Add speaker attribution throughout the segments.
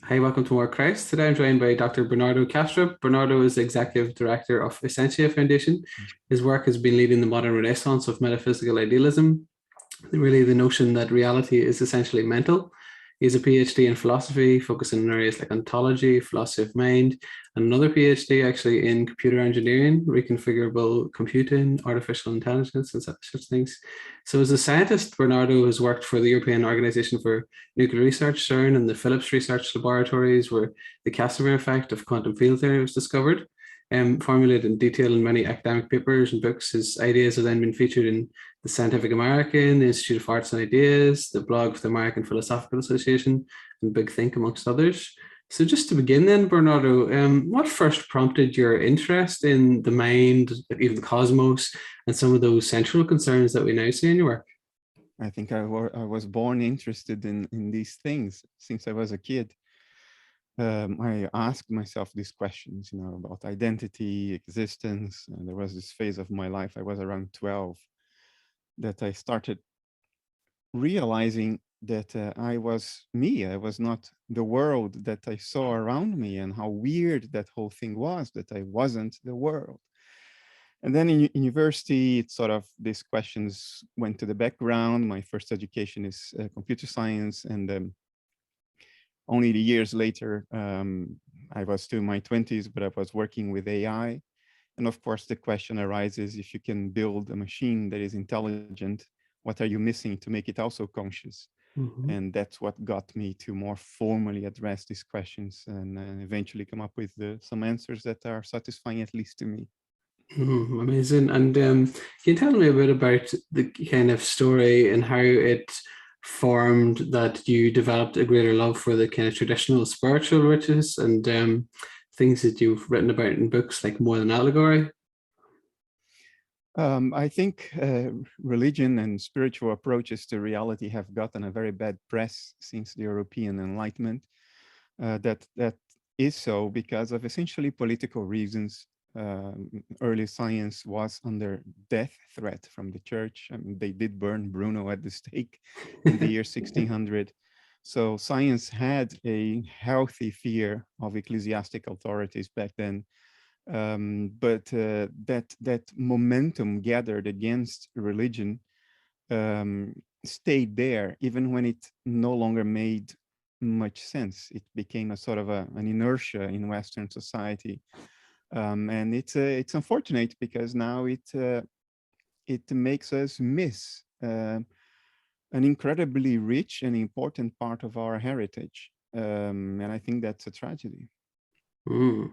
Speaker 1: Hi, welcome to More Christ. Today I'm joined by Dr. Bernardo Kastrup. Bernardo is Executive Director of Essentia Foundation. His work has been leading the modern renaissance of metaphysical idealism, really the notion that reality is essentially mental. He has a PhD in philosophy, focusing on areas like ontology, philosophy of mind, and another PhD actually in computer engineering, reconfigurable computing, artificial intelligence, and such things. So, as a scientist, Bernardo has worked for the European Organization for Nuclear Research, CERN, and the Philips Research Laboratories, where the Casimir effect of quantum field theory was discovered. Formulated in detail in many academic papers and books, his ideas have then been featured in the Scientific American, the Institute of Arts and Ideas, the blog of the American Philosophical Association, and Big Think, amongst others. So, just to begin, then, Bernardo, what first prompted your interest in the mind, even the cosmos, and some of those central concerns that we now see in your work?
Speaker 2: I think I was born interested in these things since I was a kid. I asked myself these questions, about identity, existence. And there was this phase of my life, I was around 12, that I started realizing that I was me. I was not the world that I saw around me, and how weird that whole thing was, that I wasn't the world. And then in university, it's sort of these questions went to the background. My first education is computer science, and only the years later, I was still in my 20s, but I was working with AI. And of course, the question arises, if you can build a machine that is intelligent, what are you missing to make it also conscious?
Speaker 1: Mm-hmm.
Speaker 2: And that's what got me to more formally address these questions and eventually come up with some answers that are satisfying, at least to me.
Speaker 1: Amazing. And can you tell me a bit about the kind of story and how it formed that you developed a greater love for the kind of traditional spiritual riches and things that you've written about in books like More Than Allegory?
Speaker 2: I think religion and spiritual approaches to reality have gotten a very bad press since the European Enlightenment. That is so because of essentially political reasons. Early science was under death threat from the church. I mean, they did burn Bruno at the stake in the year 1600. So science had a healthy fear of ecclesiastic authorities back then. But that momentum gathered against religion stayed there, even when it no longer made much sense. It became a sort of an inertia in Western society, and it's unfortunate because now it makes us miss an incredibly rich and important part of our heritage, and I think that's a tragedy.
Speaker 1: Mm.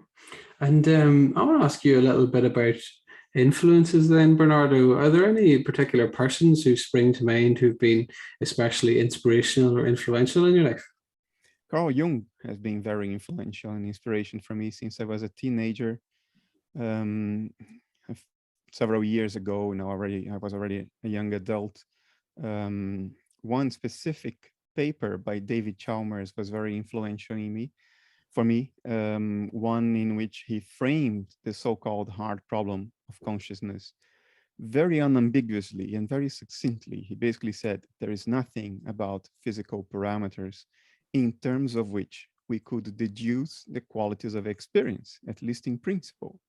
Speaker 1: And I want to ask you a little bit about influences then, Bernardo. Are there any particular persons who spring to mind who've been especially inspirational or influential in your life?
Speaker 2: Carl Jung has been very influential and inspiration for me since I was a teenager. Um, f- Several years ago, I was already a young adult. One specific paper by David Chalmers was very influential for me. One in which he framed the so-called hard problem of consciousness very unambiguously and very succinctly. He basically said there is nothing about physical parameters in terms of which we could deduce the qualities of experience, at least in principle.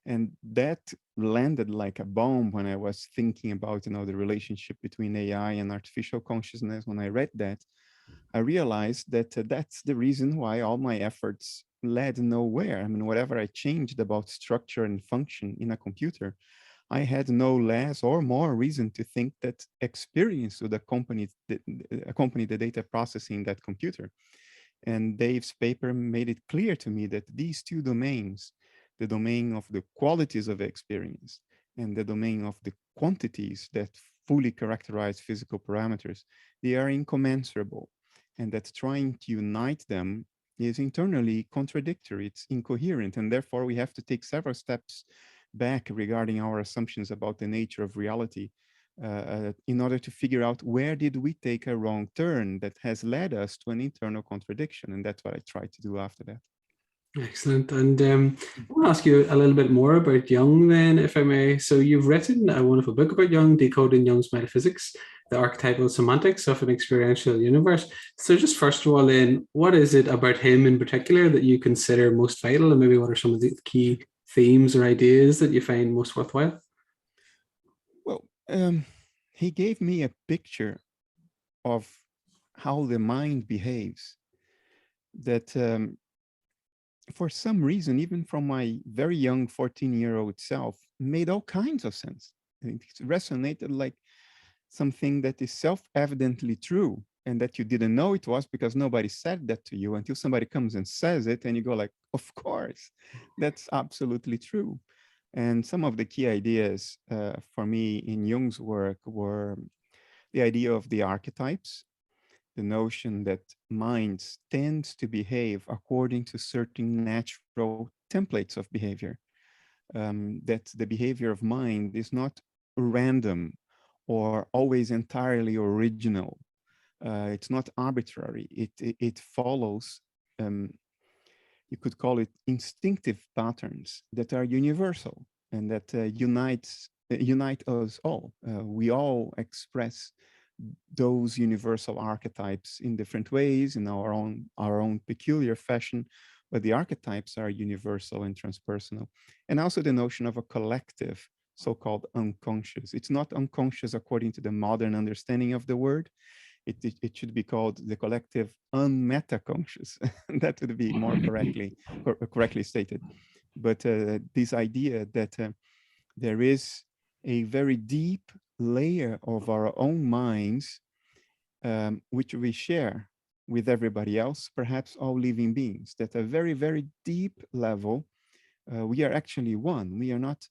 Speaker 2: And that landed like a bomb when I was thinking about, the relationship between AI and artificial consciousness. When I read that, I realized that that's the reason why all my efforts led nowhere. I mean, whatever I changed about structure and function in a computer, I had no less or more reason to think that experience would accompany the data processing in that computer. And Dave's paper made it clear to me that these two domains, the domain of the qualities of experience and the domain of the quantities that fully characterize physical parameters, they are incommensurable. And that trying to unite them is internally contradictory, it's incoherent, and therefore we have to take several steps back regarding our assumptions about the nature of reality in order to figure out where did we take a wrong turn that has led us to an internal contradiction. And that's what I tried to do after that.
Speaker 1: Excellent. And I want to ask you a little bit more about Jung then, if I may. So you've written a wonderful book about Jung, Decoding Jung's Metaphysics, the Archetypal Semantics of an Experiential Universe. So just first of all, then, what is it about him in particular that you consider most vital, and maybe what are some of the key themes or ideas that you find most worthwhile?
Speaker 2: Well, he gave me a picture of how the mind behaves that for some reason, even from my very young 14-year-old self, made all kinds of sense. It resonated like something that is self-evidently true and that you didn't know it was because nobody said that to you until somebody comes and says it and you go like, of course, that's absolutely true. And some of the key ideas for me in Jung's work were the idea of the archetypes, the notion that minds tend to behave according to certain natural templates of behavior, that the behavior of mind is not random or always entirely original. It's not arbitrary. It follows, you could call it instinctive patterns that are universal and that unite us all. We all express those universal archetypes in different ways in our own peculiar fashion, but the archetypes are universal and transpersonal. And also the notion of a collective, so-called unconscious. It's not unconscious according to the modern understanding of the word. It should be called the collective unmetaconscious. That would be more correctly stated. But this idea that there is a very deep layer of our own minds, which we share with everybody else, perhaps all living beings, that a very, very deep level, we are actually one. We are not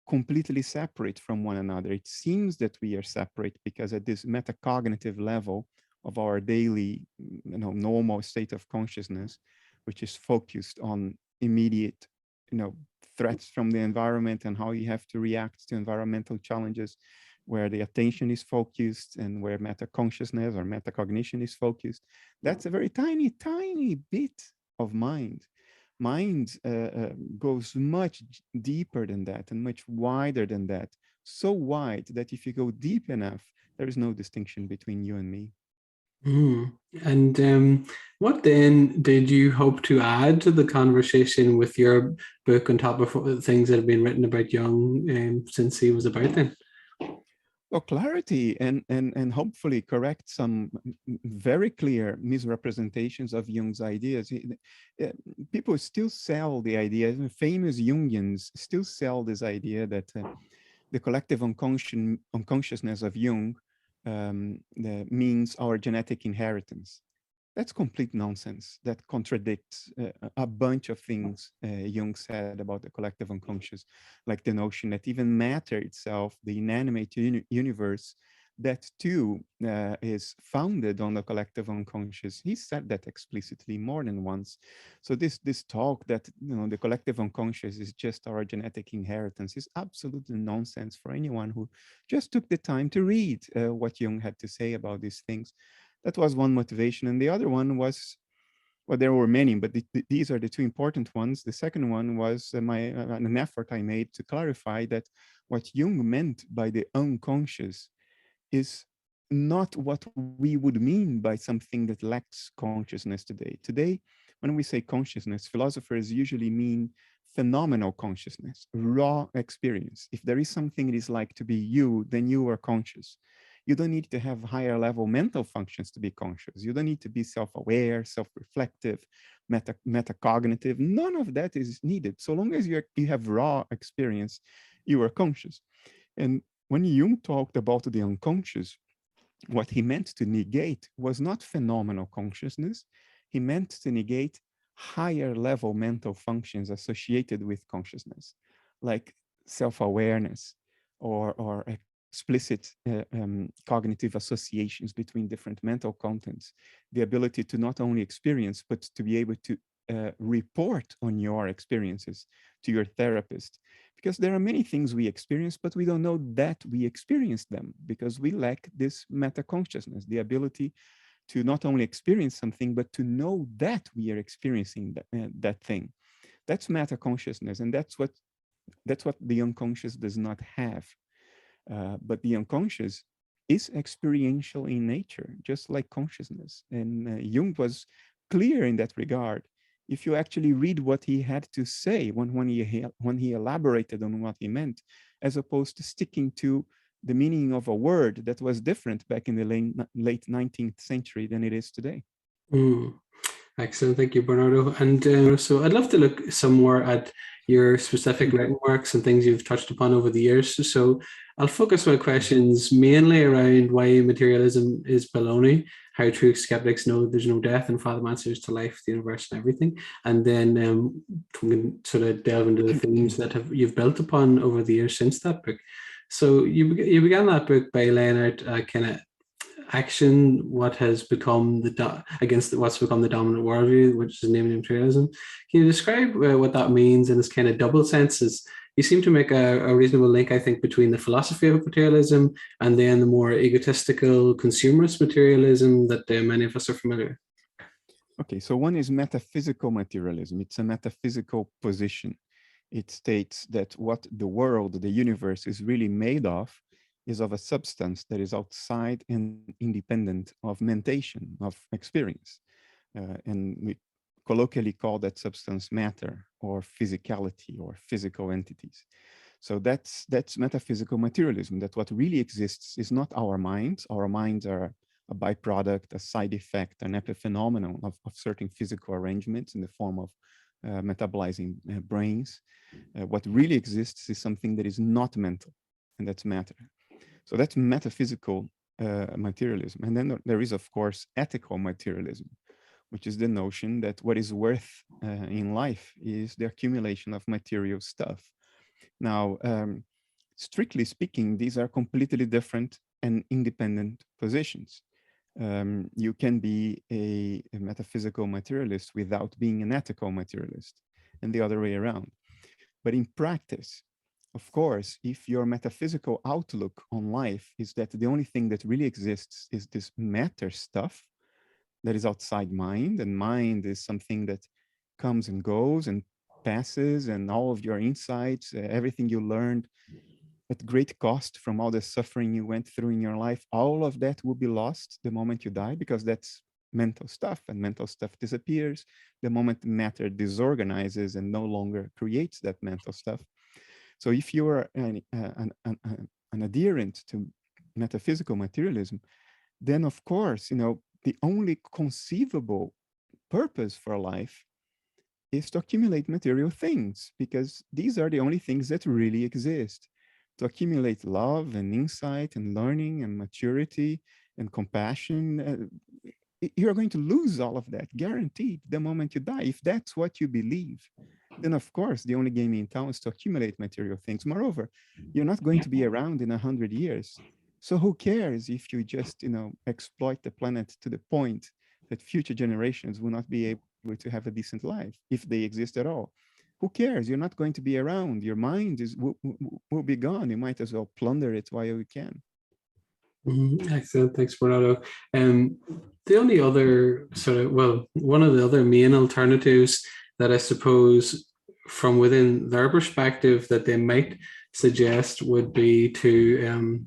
Speaker 2: completely separate from one another. It seems that we are separate because at this metacognitive level of our daily, normal state of consciousness, which is focused on immediate, threats from the environment and how you have to react to environmental challenges, where the attention is focused and where meta consciousness or metacognition is focused. That's a very tiny, tiny bit of mind. Mind goes much deeper than that and much wider than that. So wide that if you go deep enough, there is no distinction between you and me.
Speaker 1: Mm. And what then did you hope to add to the conversation with your book on top of things that have been written about Jung since he was about then?
Speaker 2: Well, clarity and hopefully correct some very clear misrepresentations of Jung's ideas. People still sell the idea, famous Jungians still sell this idea that the collective unconsciousness of Jung means our genetic inheritance. That's complete nonsense. That contradicts a bunch of things Jung said about the collective unconscious, like the notion that even matter itself, the inanimate universe, that too is founded on the collective unconscious. He said that explicitly more than once. So this talk that the collective unconscious is just our genetic inheritance is absolutely nonsense for anyone who just took the time to read what Jung had to say about these things. That was one motivation. And the other one was, well, there were many, but these are the two important ones. The second one was an effort I made to clarify that what Jung meant by the unconscious is not what we would mean by something that lacks consciousness today. Today, when we say consciousness, philosophers usually mean phenomenal consciousness, raw experience. If there is something it is like to be you, then you are conscious. You don't need to have higher level mental functions to be conscious. You don't need to be self-aware, self-reflective, metacognitive. None of that is needed. So long as you have raw experience, you are conscious. And when Jung talked about the unconscious, what he meant to negate was not phenomenal consciousness. He meant to negate higher level mental functions associated with consciousness, like self-awareness or explicit cognitive associations between different mental contents, the ability to not only experience, but to be able to report on your experiences to your therapist. Because there are many things we experience, but we don't know that we experience them because we lack this meta consciousness, the ability to not only experience something, but to know that we are experiencing that thing. That's meta consciousness, and that's what the unconscious does not have. But the unconscious is experiential in nature, just like consciousness. And Jung was clear in that regard. If you actually read what he had to say when he elaborated on what he meant, as opposed to sticking to the meaning of a word that was different back in the late 19th century than it is today.
Speaker 1: Mm. Excellent, thank you, Bernardo. And so I'd love to look some more at your specific written works and things you've touched upon over the years. So I'll focus my questions mainly around why materialism is baloney, how true skeptics know there's no death and fathom answers to life, the universe, and everything. And then we can sort of delve into the themes that you've built upon over the years since that book. So you began that book by laying out kind of action, what has become against what's become the dominant worldview, which is namely materialism. Can you describe what that means in this kind of double senses? You seem to make a reasonable link, I think, between the philosophy of materialism and then the more egotistical consumerist materialism that many of us are familiar with.
Speaker 2: Okay, so one is metaphysical materialism. It's a metaphysical position. It states that what the world, the universe, is really made of is of a substance that is outside and independent of mentation, of experience. And we colloquially call that substance matter or physicality or physical entities. So that's metaphysical materialism, that what really exists is not our minds. Our minds are a byproduct, a side effect, an epiphenomenon of certain physical arrangements in the form of metabolizing brains. What really exists is something that is not mental, and that's matter. So that's metaphysical materialism. And then there is, of course, ethical materialism, which is the notion that what is worth in life is the accumulation of material stuff. Now, strictly speaking, these are completely different and independent positions. You can be a metaphysical materialist without being an ethical materialist, and the other way around. But in practice, of course, if your metaphysical outlook on life is that the only thing that really exists is this matter stuff that is outside mind, and mind is something that comes and goes and passes, and all of your insights, everything you learned at great cost from all the suffering you went through in your life, all of that will be lost the moment you die, because that's mental stuff, and mental stuff disappears the moment matter disorganizes and no longer creates that mental stuff. So if you are an adherent to metaphysical materialism, then of course, the only conceivable purpose for life is to accumulate material things, because these are the only things that really exist. To accumulate love and insight and learning and maturity and compassion, you're going to lose all of that, guaranteed, the moment you die. If that's what you believe, then of course, the only game in town is to accumulate material things. Moreover, you're not going to be around in 100 years. So who cares if you just, exploit the planet to the point that future generations will not be able to have a decent life, if they exist at all? Who cares? You're not going to be around. Your mind will be gone. You might as well plunder it while you can.
Speaker 1: Excellent, thanks, Bernardo. The only other one of the other main alternatives that I suppose from within their perspective that they might suggest would be to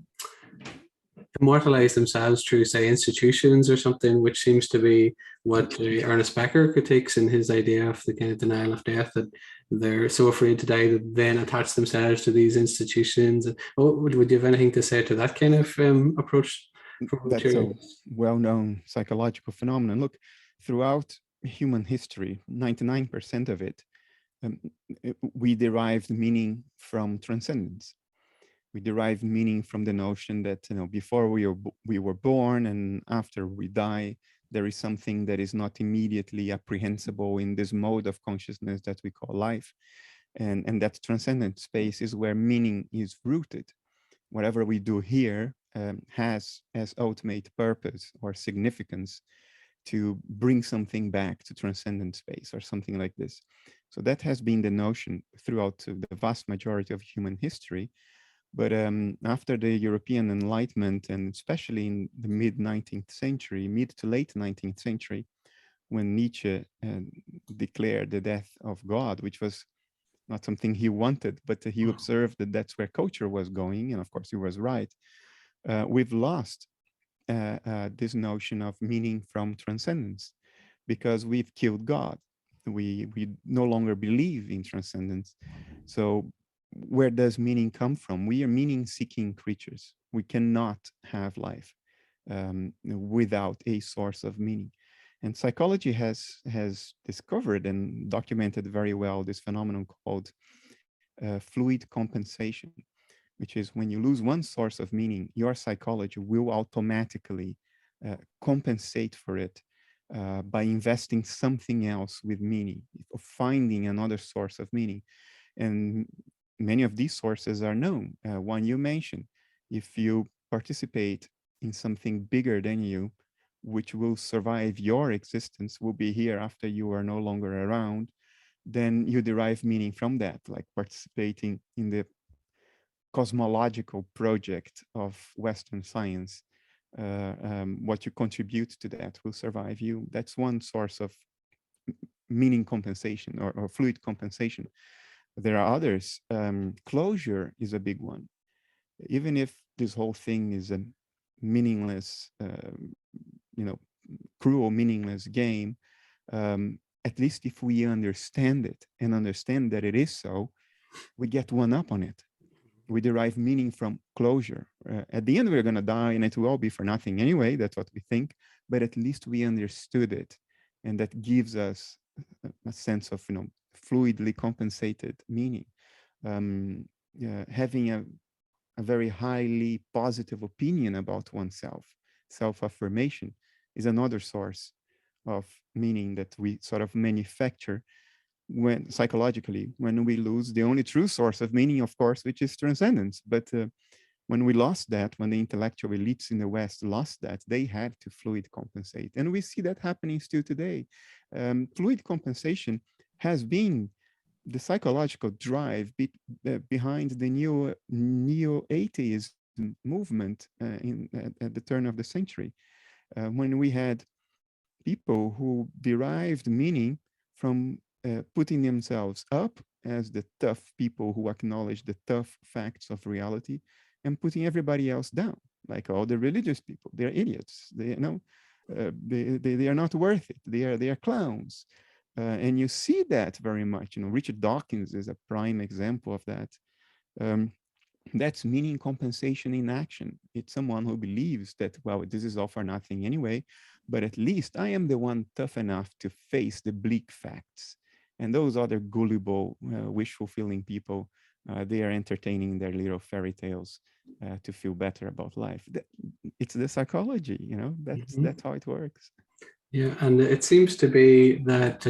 Speaker 1: immortalize themselves through, say, institutions or something, which seems to be what Ernest Becker critiques in his idea of the kind of denial of death, that they're so afraid to die that then attach themselves to these institutions. Would you have anything to say to that kind of approach?
Speaker 2: That's a well-known psychological phenomenon. Look, throughout human history, 99% of it, we derived meaning from transcendence. We derive meaning from the notion that, before we were born and after we die, there is something that is not immediately apprehensible in this mode of consciousness that we call life. And that transcendent space is where meaning is rooted. Whatever we do here has as ultimate purpose or significance to bring something back to transcendent space or something like this. So that has been the notion throughout the vast majority of human history. But after the European Enlightenment, and especially in the mid to late 19th century, when Nietzsche declared the death of God, which was not something he wanted, but he observed that that's where culture was going. And of course, he was right. We've lost this notion of meaning from transcendence because we've killed God. We no longer believe in transcendence. So where does meaning come from? We are meaning-seeking creatures. We cannot have life without a source of meaning. And psychology has discovered and documented very well this phenomenon called fluid compensation, which is when you lose one source of meaning, your psychology will automatically compensate for it by investing something else with meaning, or finding another source of meaning. And many of these sources are known. One you mentioned, if you participate in something bigger than you, which will survive your existence, will be here after you are no longer around, then you derive meaning from that, like participating in the cosmological project of Western science. What you contribute to that will survive you. That's one source of meaning compensation or fluid compensation. There are others. Closure is a big one. Even if this whole thing is a meaningless, cruel, meaningless game, at least if we understand it and understand that it is so, we get one up on it. We derive meaning from closure. At the end, we're going to die and it will all be for nothing anyway. That's what we think. But at least we understood it. And that gives us a sense of, fluidly compensated meaning. Having a very highly positive opinion about oneself, self-affirmation, is another source of meaning that we sort of manufacture when psychologically, when we lose the only true source of meaning, of course, which is transcendence. But when we lost that, when the intellectual elites in the West lost that, they had to fluid compensate. And we see that happening still today. Fluid compensation has been the psychological drive behind the neo-atheism movement at the turn of the century, when we had people who derived meaning from putting themselves up as the tough people who acknowledge the tough facts of reality, and putting everybody else down, like all the religious people. They're idiots. They they are not worth it. They are clowns. And you see that very much. Richard Dawkins is a prime example of that. That's meaning compensation in action. It's someone who believes that, well, this is all for nothing anyway, but at least I am the one tough enough to face the bleak facts. And those other gullible, wish-fulfilling people, they are entertaining their little fairy tales to feel better about life. It's the psychology, that's how it works.
Speaker 1: Yeah, and it seems to be that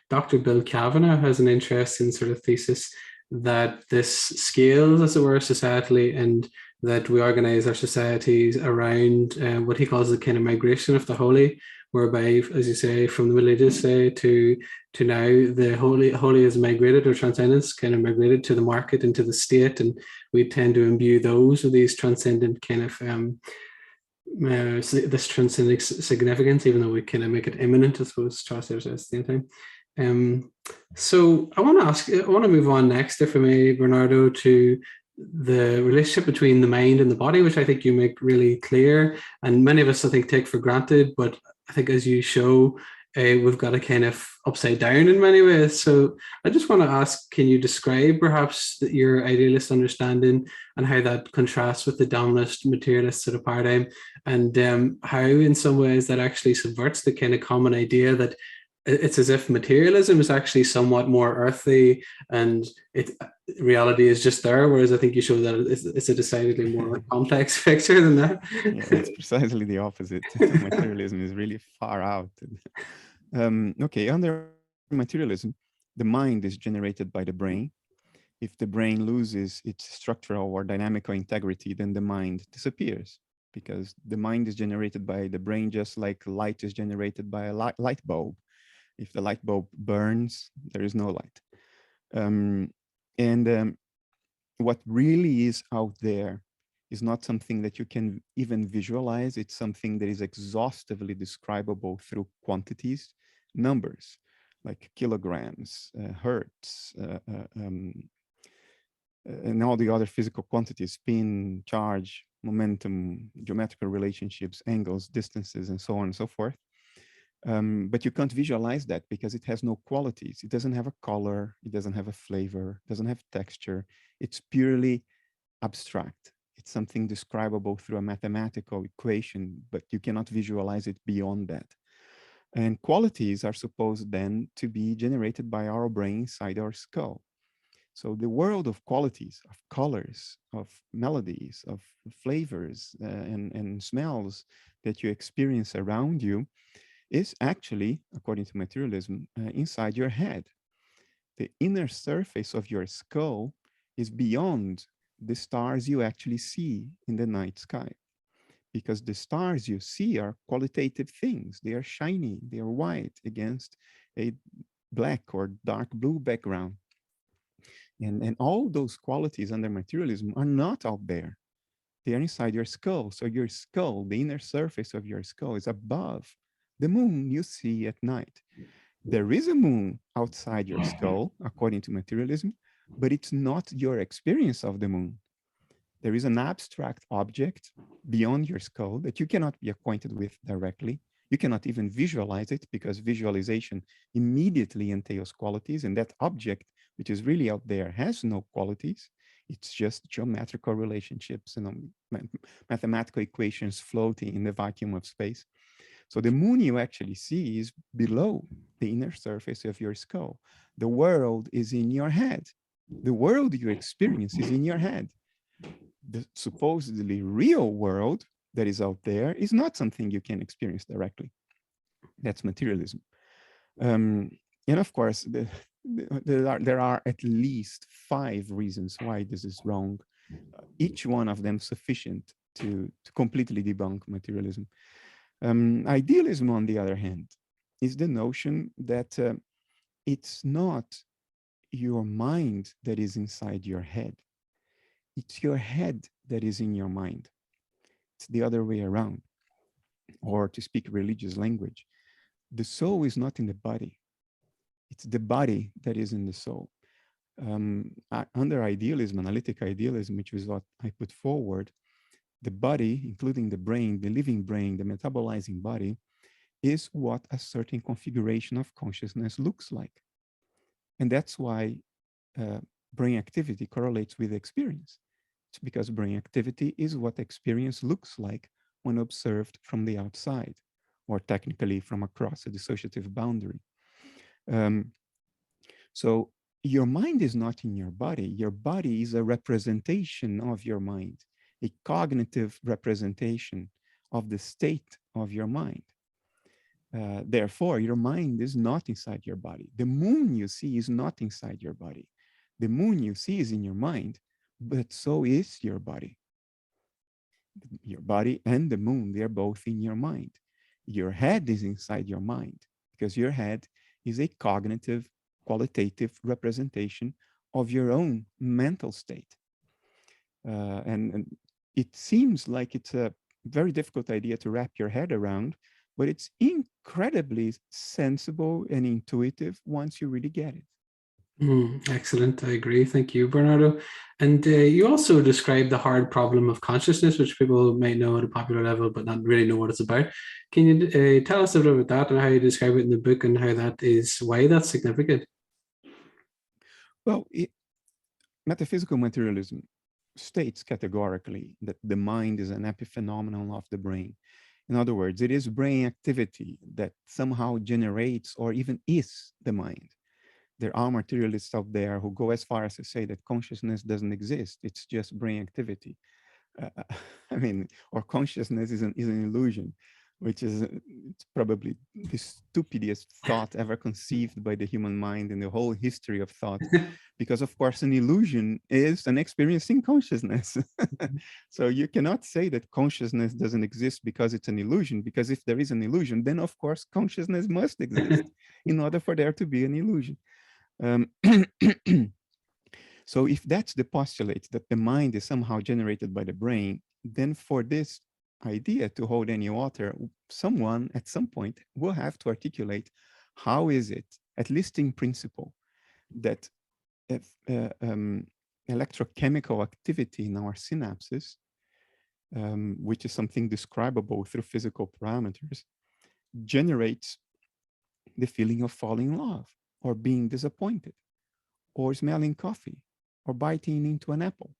Speaker 1: Dr. Bill Kavanagh has an interesting sort of thesis that this scales, as it were, societally, and that we organize our societies around what he calls the kind of migration of the holy, whereby, as you say, from the Middle Ages, say, to now, the holy is migrated, or transcendence kind of migrated to the market and to the state, and we tend to imbue those with these transcendent kind of this transcendent significance, even though we kind of make it imminent, I suppose Charles says at the same time. So I want to move on next, if I may, Bernardo, to the relationship between the mind and the body, which I think you make really clear, and many of us, I think, take for granted, but I think as you show, we've got a kind of upside down in many ways. So I just want to ask, can you describe perhaps your idealist understanding and how that contrasts with the dominant materialist sort of paradigm, and how in some ways that actually subverts the kind of common idea that it's as if materialism is actually somewhat more earthly and reality is just there, whereas I think you show that it's a decidedly more complex picture than that.
Speaker 2: Yeah, it's precisely the opposite. Materialism is really far out. Okay, under materialism, the mind is generated by the brain. If the brain loses its structural or dynamical integrity, then the mind disappears, because the mind is generated by the brain, just like light is generated by a light bulb. If the light bulb burns, there is no light. And what really is out there is not something that you can even visualize. It's something that is exhaustively describable through quantities, numbers, like kilograms, hertz, and all the other physical quantities, spin, charge, momentum, geometrical relationships, angles, distances, and so on and so forth. But you can't visualize that because it has no qualities. It doesn't have a color. It doesn't have a flavor. It doesn't have texture. It's purely abstract. It's something describable through a mathematical equation, but you cannot visualize it beyond that. And qualities are supposed then to be generated by our brain inside our skull. So the world of qualities, of colors, of melodies, of flavors, and smells that you experience around you is actually, according to materialism, inside your head. The inner surface of your skull is beyond the stars you actually see in the night sky, because the stars you see are qualitative things. They are shiny, they are white against a black or dark blue background. And all those qualities under materialism are not out there. They are inside your skull. So your skull, the inner surface of your skull, is above the moon you see at night. There is a moon outside your skull, according to materialism, but it's not your experience of the moon. There is an abstract object beyond your skull that you cannot be acquainted with directly. You cannot even visualize it because visualization immediately entails qualities, and that object, which is really out there, has no qualities. It's just geometrical relationships and mathematical equations floating in the vacuum of space. So the moon you actually see is below the inner surface of your skull. The world is in your head. The world you experience is in your head. The supposedly real world that is out there is not something you can experience directly. That's materialism. And of course, there are at least 5 reasons why this is wrong, each one of them sufficient to completely debunk materialism. Idealism, on the other hand, is the notion that it's not your mind that is inside your head. It's your head that is in your mind. It's the other way around. Or to speak religious language, the soul is not in the body. It's the body that is in the soul. Under idealism, analytic idealism, which is what I put forward, the body, including the brain, the living brain, the metabolizing body, is what a certain configuration of consciousness looks like. And that's why brain activity correlates with experience. It's because brain activity is what experience looks like when observed from the outside, or technically from across a dissociative boundary. So your mind is not in your body. Your body is a representation of your mind, a cognitive representation of the state of your mind. Therefore, your mind is not inside your body. The moon you see is not inside your body. The moon you see is in your mind, but so is your body. Your body and the moon, they are both in your mind. Your head is inside your mind because your head is a cognitive, qualitative representation of your own mental state. And it seems like it's a very difficult idea to wrap your head around, but it's incredibly sensible and intuitive once you really get it.
Speaker 1: Excellent. I agree. Thank you, Bernardo. And you also described the hard problem of consciousness, which people might know at a popular level, but not really know what it's about. Can you tell us a bit about that and how you describe it in the book and how that is, why that's significant?
Speaker 2: Well, metaphysical materialism states categorically that the mind is an epiphenomenon of the brain. In other words, it is brain activity that somehow generates or even is the mind. There are materialists out there who go as far as to say that consciousness doesn't exist. It's just brain activity. I mean, or consciousness is an illusion, which is it's probably the stupidest thought ever conceived by the human mind in the whole history of thought. Because of course, an illusion is an experiencing consciousness. So you cannot say that consciousness doesn't exist because it's an illusion, because if there is an illusion, then of course consciousness must exist in order for there to be an illusion. So if that's the postulate that the mind is somehow generated by the brain, then for this idea to hold any water, someone at some point will have to articulate how is it, at least in principle, that if, electrochemical activity in our synapses, which is something describable through physical parameters, generates the feeling of falling in love or being disappointed or smelling coffee or biting into an apple.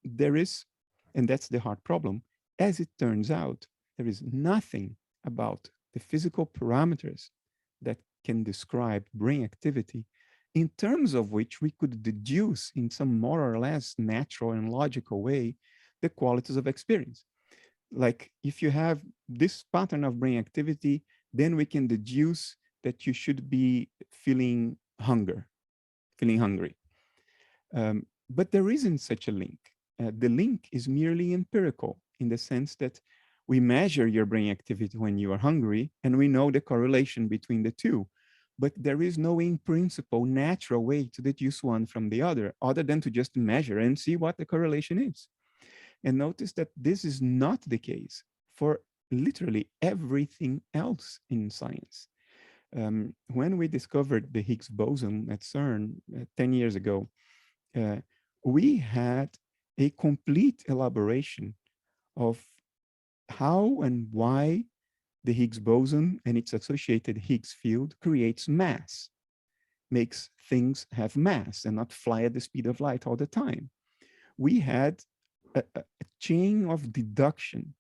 Speaker 2: There is, and that's the hard problem, as it turns out, there is nothing about the physical parameters that can describe brain activity in terms of which we could deduce in some more or less natural and logical way the qualities of experience. Like if you have this pattern of brain activity, then we can deduce that you should be feeling hungry. But there isn't such a link. The link is merely empirical in the sense that we measure your brain activity when you are hungry, and we know the correlation between the two. But there is no in principle natural way to deduce one from the other than to just measure and see what the correlation is. And notice that this is not the case for literally everything else in science. When we discovered the Higgs boson at CERN 10 years ago, we had a complete elaboration of how and why the Higgs boson and its associated Higgs field creates mass, makes things have mass and not fly at the speed of light all the time. We had a chain of deduction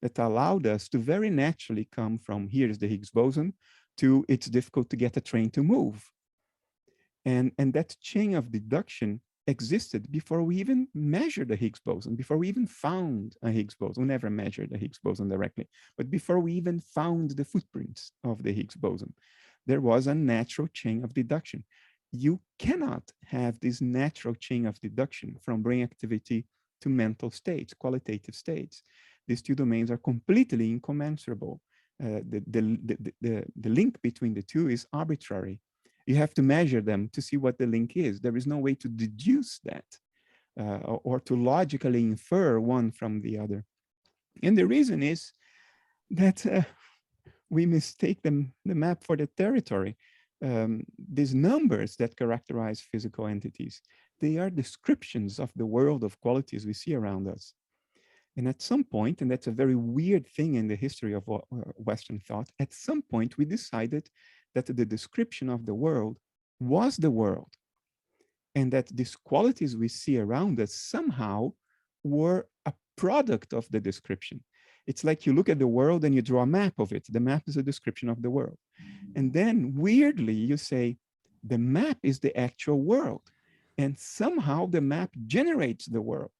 Speaker 2: that allowed us to very naturally come from here's the Higgs boson to it's difficult to get a train to move. And that chain of deduction existed before we even measured the Higgs boson, before we even found a Higgs boson. We never measured the Higgs boson directly, but before we even found the footprints of the Higgs boson, there was a natural chain of deduction. You cannot have this natural chain of deduction from brain activity to mental states, qualitative states. These two domains are completely incommensurable. The link between the two is arbitrary. You have to measure them to see what the link is. There is no way to deduce that or to logically infer one from the other. And the reason is that we mistake the map for the territory. These numbers that characterize physical entities, they are descriptions of the world of qualities we see around us. And at some point, and that's a very weird thing in the history of Western thought, at some point we decided that the description of the world was the world, and that these qualities we see around us somehow were a product of the description. It's like you look at the world and you draw a map of it. The map is a description of the world. And then weirdly, you say, the map is the actual world. And somehow the map generates the world.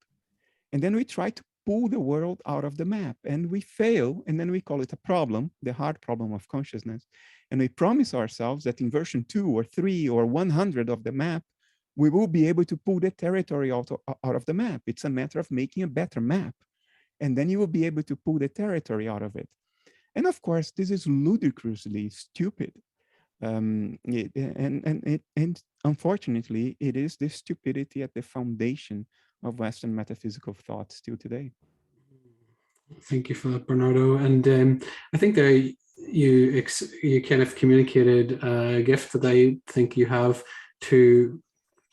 Speaker 2: And then we try to pull the world out of the map and we fail. And then we call it a problem, the hard problem of consciousness. And we promise ourselves that in version 2 or 3 or 100 of the map, we will be able to pull the territory out of the map. It's a matter of making a better map. And then you will be able to pull the territory out of it. And of course, this is ludicrously stupid. And unfortunately, it is this stupidity at the foundation of Western metaphysical thought still today.
Speaker 1: Thank you for that, Bernardo. And I think there you kind of communicated a gift that I think you have to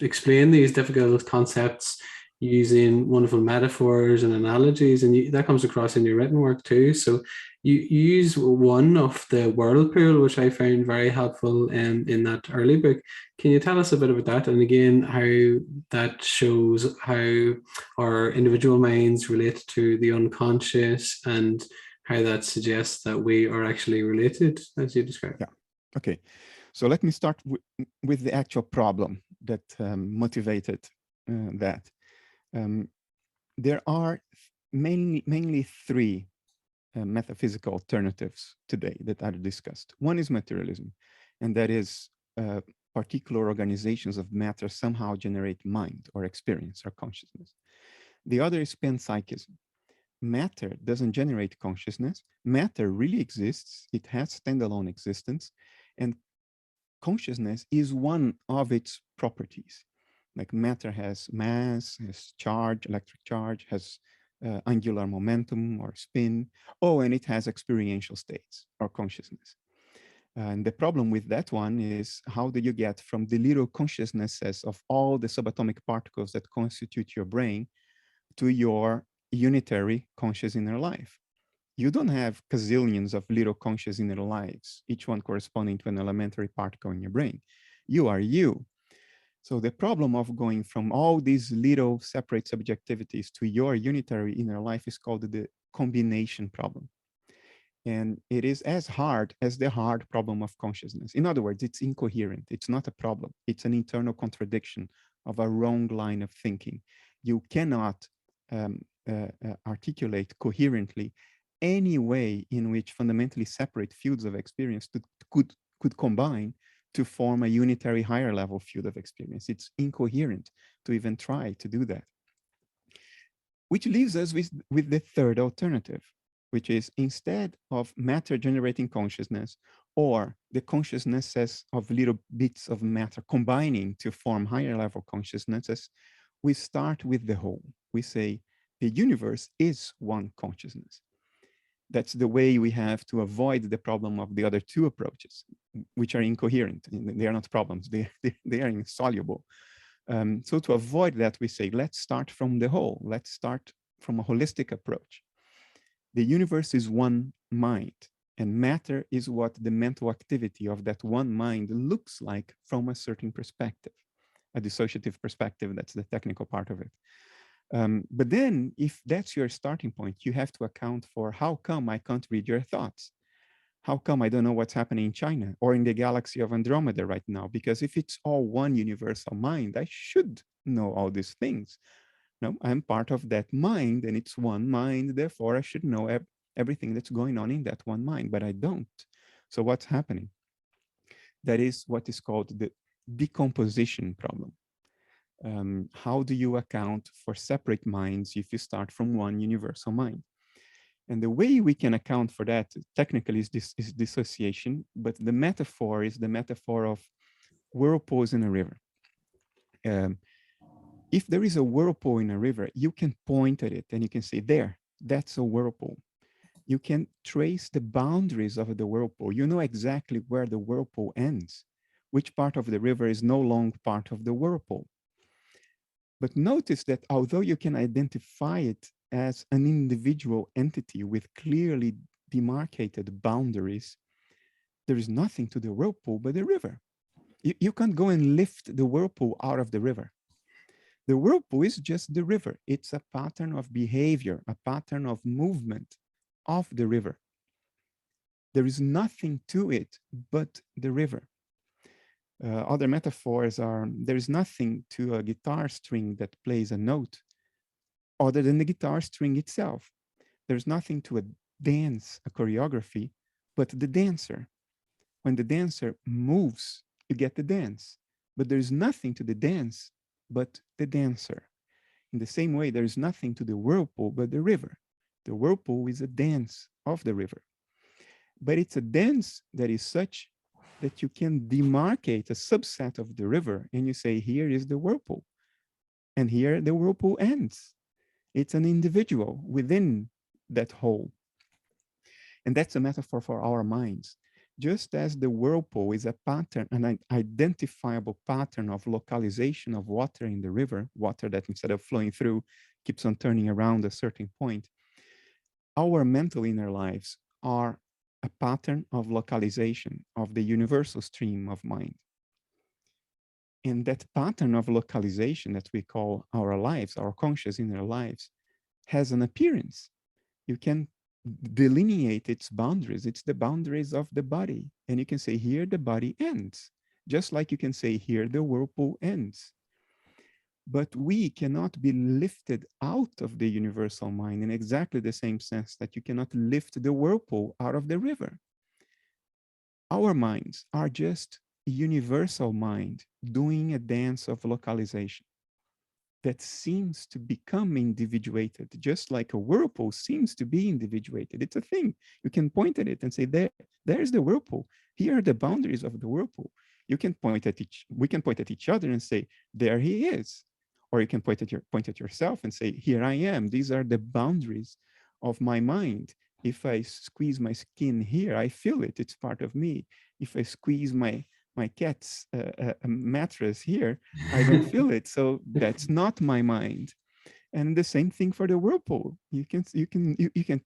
Speaker 1: explain these difficult concepts using wonderful metaphors and analogies, and that comes across in your written work too. So you use one of the whirlpool, which I found very helpful in that early book. Can you tell us a bit about that? And again, how that shows how our individual minds relate to the unconscious and how that suggests that we are actually related, as you described.
Speaker 2: Yeah, okay. So let me start with the actual problem that motivated that. There are mainly three metaphysical alternatives today that are discussed. One is materialism, and that is particular organizations of matter somehow generate mind or experience or consciousness. The other is panpsychism. Matter doesn't generate consciousness. Matter really exists. It has standalone existence, and consciousness is one of its properties. Like matter has mass, has charge, electric charge, has angular momentum or spin. Oh, and it has experiential states or consciousness. And the problem with that one is how do you get from the little consciousnesses of all the subatomic particles that constitute your brain to your unitary conscious inner life? You don't have gazillions of little conscious inner lives, each one corresponding to an elementary particle in your brain. You are you. So the problem of going from all these little separate subjectivities to your unitary inner life is called the combination problem. And it is as hard as the hard problem of consciousness. In other words, it's incoherent. It's not a problem. It's an internal contradiction of a wrong line of thinking. You cannot articulate coherently any way in which fundamentally separate fields of experience could combine to form a unitary higher level field of experience. It's incoherent to even try to do that. Which leaves us with the third alternative, which is instead of matter generating consciousness or the consciousnesses of little bits of matter combining to form higher level consciousnesses, we start with the whole. We say the universe is one consciousness. That's the way we have to avoid the problem of the other two approaches, which are incoherent. They are not problems, they are insoluble. So to avoid that, we say, let's start from the whole. Let's start from a holistic approach. The universe is one mind, and matter is what the mental activity of that one mind looks like from a certain perspective, a dissociative perspective. That's the technical part of it. But then if that's your starting point, you have to account for how come I can't read your thoughts? How come I don't know what's happening in China or in the galaxy of Andromeda right now? Because if it's all one universal mind, I should know all these things. No, I'm part of that mind and it's one mind. Therefore, I should know everything that's going on in that one mind, but I don't. So what's happening? That is what is called the decomposition problem. How do you account for separate minds if you start from one universal mind? And the way we can account for that technically is dissociation, but the metaphor is the metaphor of whirlpools in a river. If there is a whirlpool in a river, you can point at it and you can say, there, that's a whirlpool. You can trace the boundaries of the whirlpool. You know exactly where the whirlpool ends, which part of the river is no longer part of the whirlpool. But notice that although you can identify it as an individual entity with clearly demarcated boundaries, there is nothing to the whirlpool but the river. You can't go and lift the whirlpool out of the river. The whirlpool is just the river. It's a pattern of behavior, a pattern of movement of the river. There is nothing to it but the river. Other metaphors are, there is nothing to a guitar string that plays a note other than the guitar string itself. There's nothing to a dance, a choreography, but the dancer. When the dancer moves, you get the dance. But there's nothing to the dance but the dancer. In the same way, there is nothing to the whirlpool but the river. The whirlpool is a dance of the river. But it's a dance that is such that you can demarcate a subset of the river and you say, here is the whirlpool. And here the whirlpool ends. It's an individual within that whole. And that's a metaphor for our minds. Just as the whirlpool is a pattern, an identifiable pattern of localization of water in the river, water that instead of flowing through keeps on turning around a certain point, our mental inner lives are a pattern of localization of the universal stream of mind. And that pattern of localization that we call our lives, our conscious inner lives, has an appearance. You can delineate its boundaries. It's the boundaries of the body. And you can say, here the body ends. Just like you can say, here the whirlpool ends. But we cannot be lifted out of the universal mind in exactly the same sense that you cannot lift the whirlpool out of the river. Our minds are just a universal mind doing a dance of localization that seems to become individuated, just like a whirlpool seems to be individuated. It's a thing. You can point at it and say, there's the whirlpool. Here are the boundaries of the whirlpool. You can point at we can point at each other and say, there he is. Or you can point at yourself and say, here I am. These are the boundaries of my mind. If I squeeze my skin here, I feel it. It's part of me. If I squeeze my cat's mattress here, I don't feel it. So that's not my mind. And the same thing for the whirlpool. You can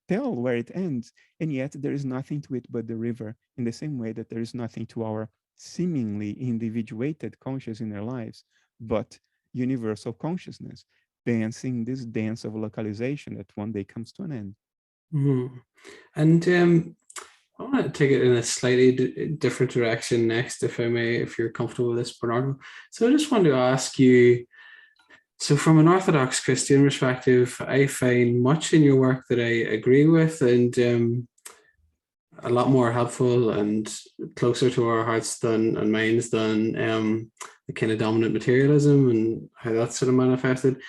Speaker 2: tell where it ends, and yet there is nothing to it but the river. In the same way that there is nothing to our seemingly individuated conscious in our lives, but universal consciousness dancing this dance of localization that one day comes to an end.
Speaker 1: Mhm. And I want to take it in a slightly different direction next, if I may, if you're comfortable with this, Bernardo. So I just want to ask you, so from an Orthodox Christian perspective, I find much in your work that I agree with, and a lot more helpful and closer to our hearts than and minds than the kind of dominant materialism and how that's sort of manifested.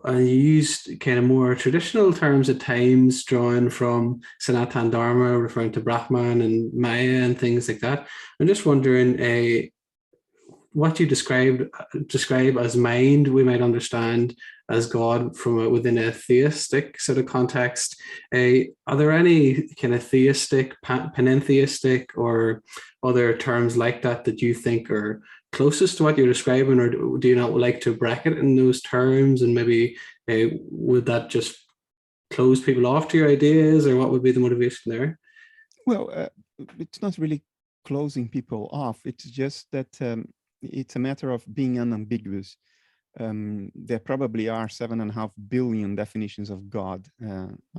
Speaker 1: And you used kind of more traditional terms at times, drawing from Sanatan Dharma, referring to Brahman and Maya and things like that. I'm just wondering, what you describe as mind, we might understand as God from within a theistic sort of context. Are there any kind of theistic, panentheistic, or other terms like that that you think are closest to what you're describing, or do you not like to bracket in those terms? And maybe would that just close people off to your ideas, or what would be the motivation there?
Speaker 2: Well, it's not really closing people off. It's just that it's a matter of being unambiguous. There probably are 7.5 billion definitions of God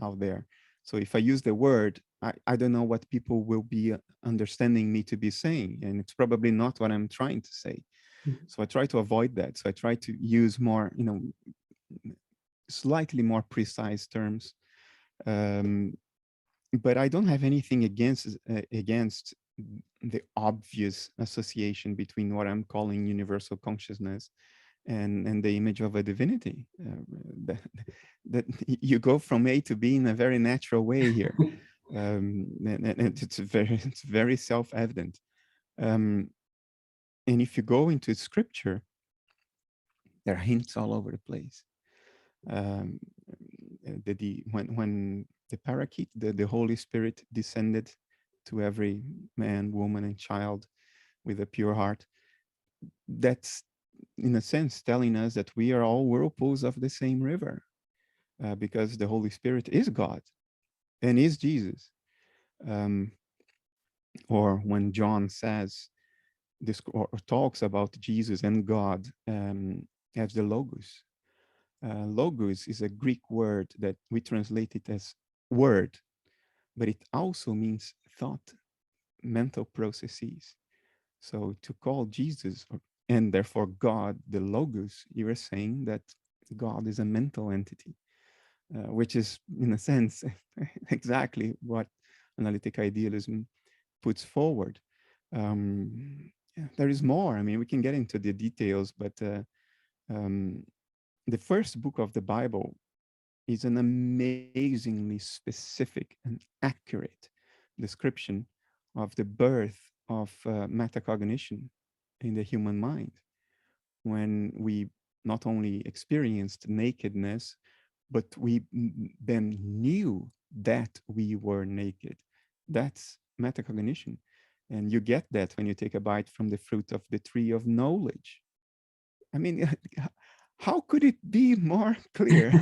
Speaker 2: out there. So if I use the word, I don't know what people will be understanding me to be saying, and it's probably not what I'm trying to say.
Speaker 1: Mm-hmm.
Speaker 2: So I try to avoid that. So I try to use more, slightly more precise terms. But I don't have anything against the obvious association between what I'm calling universal consciousness and the image of a divinity. That you go from A to B in a very natural way here, and it's very self-evident. And if you go into scripture, there are hints all over the place. When the Paraclete, the Holy Spirit descended to every man, woman, and child with a pure heart, that's in a sense telling us that we are all whirlpools of the same river, because the Holy Spirit is God and is Jesus. Um, or when John says this or talks about Jesus and God as the Logos. Logos is a Greek word that we translate it as word, but it also means thought, mental processes. So to call Jesus and therefore God the Logos, you are saying that God is a mental entity, which is in a sense exactly what analytic idealism puts forward. There is more. I mean, we can get into the details, but the first book of the Bible is an amazingly specific and accurate description of the birth of metacognition in the human mind, when we not only experienced nakedness, but we then knew that we were naked. That's metacognition. And you get that when you take a bite from the fruit of the tree of knowledge. I mean, how could it be more clear?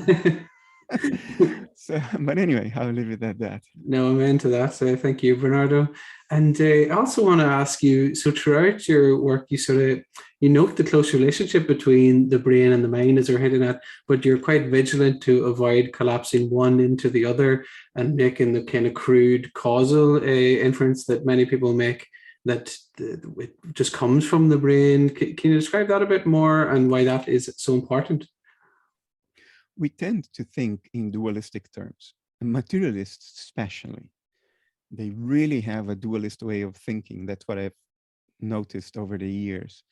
Speaker 2: So, but anyway, I'll leave it at that.
Speaker 1: No, I'm into that. So thank you, Bernardo. And I also want to ask you, so throughout your work, you note the close relationship between the brain and the mind, as you're hinting at, but you're quite vigilant to avoid collapsing one into the other and making the kind of crude causal inference that many people make, that it just comes from the brain. Can you describe that a bit more and why that is so important?
Speaker 2: We tend to think in dualistic terms, and materialists especially. They really have a dualist way of thinking. That's what I've noticed over the years.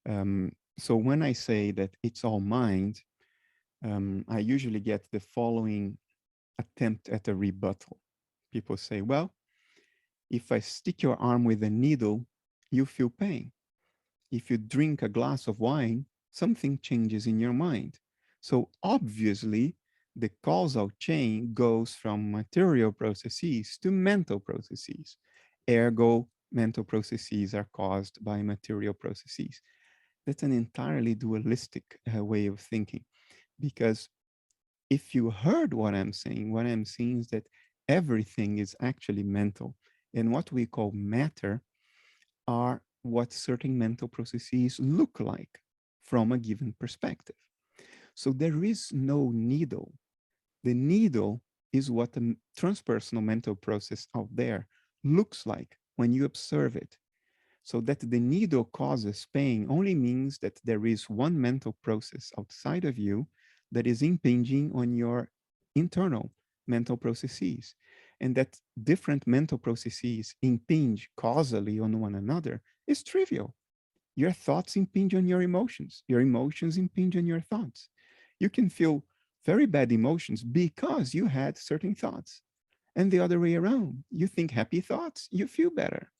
Speaker 2: So when I say that it's all mind, I usually get the following attempt at a rebuttal. People say, well, if I stick your arm with a needle, you feel pain. If you drink a glass of wine, something changes in your mind. So obviously, the causal chain goes from material processes to mental processes. Ergo, mental processes are caused by material processes. That's an entirely dualistic way of thinking, because if you heard what I'm saying is that everything is actually mental. And what we call matter are what certain mental processes look like from a given perspective. So there is no needle. The needle is what a transpersonal mental process out there looks like when you observe it. So that the needle causes pain only means that there is one mental process outside of you that is impinging on your internal mental processes. And that different mental processes impinge causally on one another is trivial. Your thoughts impinge on your emotions impinge on your thoughts. You can feel very bad emotions because you had certain thoughts. And the other way around, you think happy thoughts, you feel better.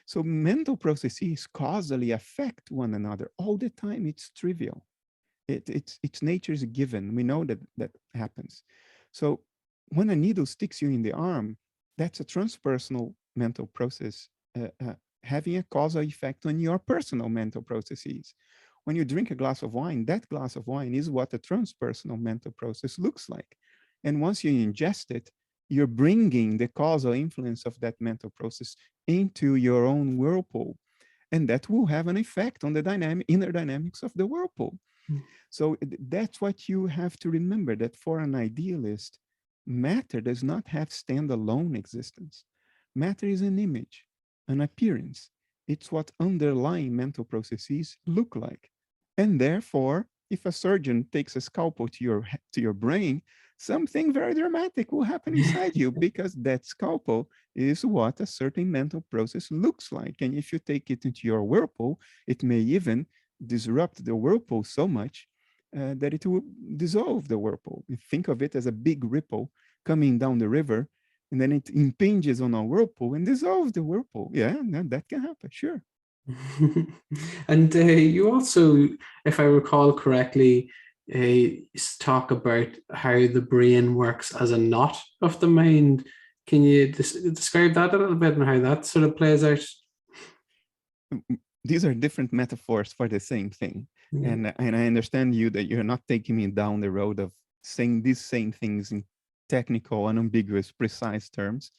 Speaker 2: So mental processes causally affect one another all the time. It's trivial. Its nature is a given. We know that that happens. So when a needle sticks you in the arm, that's a transpersonal mental process having a causal effect on your personal mental processes. When you drink a glass of wine, that glass of wine is what a transpersonal mental process looks like. And once you ingest it, you're bringing the causal influence of that mental process into your own whirlpool. And that will have an effect on the inner dynamics of the whirlpool. So that's what you have to remember, that for an idealist, matter does not have standalone existence. Matter is an image, an appearance. It's what underlying mental processes look like. And therefore, if a surgeon takes a scalpel to your brain, something very dramatic will happen inside you, because that scalpel is what a certain mental process looks like. And if you take it into your whirlpool, it may even disrupt the whirlpool so much that it will dissolve the whirlpool. You think of it as a big ripple coming down the river, and then it impinges on a whirlpool and dissolves the whirlpool. Yeah, that can happen, sure.
Speaker 1: And you also, if I recall correctly, talk about how the brain works as a knot of the mind. Can you describe that a little bit and how that sort of plays out?
Speaker 2: These are different metaphors for the same thing. And I understand you that you're not taking me down the road of saying these same things in technical, unambiguous, precise terms,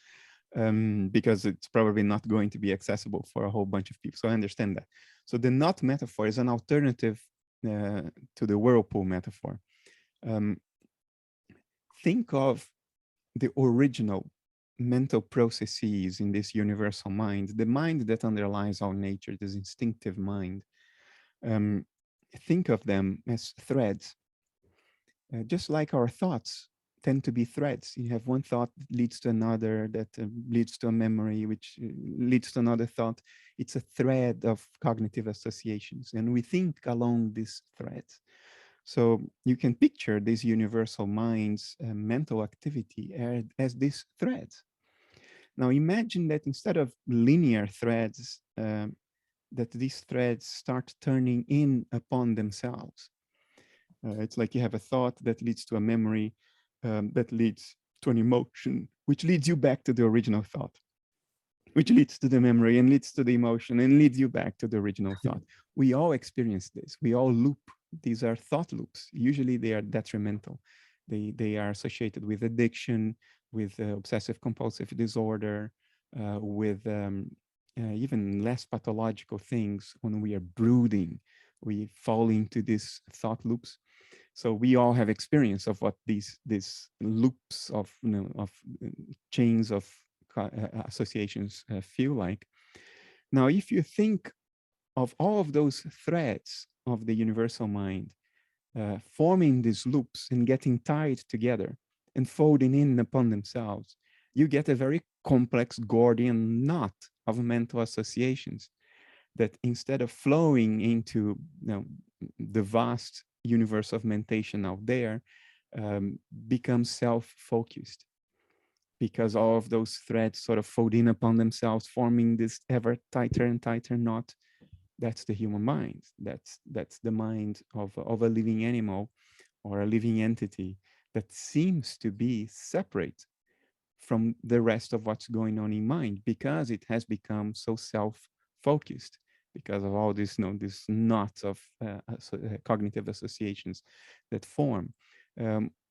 Speaker 2: because it's probably not going to be accessible for a whole bunch of people. So I understand that. So the knot metaphor is an alternative to the whirlpool metaphor. Think of the original mental processes in this universal mind, the mind that underlies our nature, this instinctive mind. Think of them as threads, just like our thoughts tend to be threads. You have one thought that leads to another, that leads to a memory, which leads to another thought. It's a thread of cognitive associations, and we think along these threads. So you can picture this universal mind's mental activity as these threads. Now imagine that instead of linear threads, that these threads start turning in upon themselves. It's like you have a thought that leads to a memory, that leads to an emotion, which leads you back to the original thought, which leads to the memory and leads to the emotion and leads you back to the original thought. We all experience this. We all loop. These are thought loops. Usually they are detrimental. They are associated with addiction, with obsessive compulsive disorder, with even less pathological things. When we are brooding, we fall into these thought loops. So we all have experience of what these loops of chains of associations feel like. Now, if you think of all of those threads of the universal mind forming these loops and getting tied together and folding in upon themselves, you get a very complex Gordian knot of mental associations that, instead of flowing into the vast universe of mentation out there, becomes self-focused, because all of those threads sort of fold in upon themselves, forming this ever tighter and tighter knot That's the human mind. That's the mind of a living animal or a living entity that seems to be separate from the rest of what's going on in mind because it has become so self-focused because of all this, this knots of cognitive associations that form.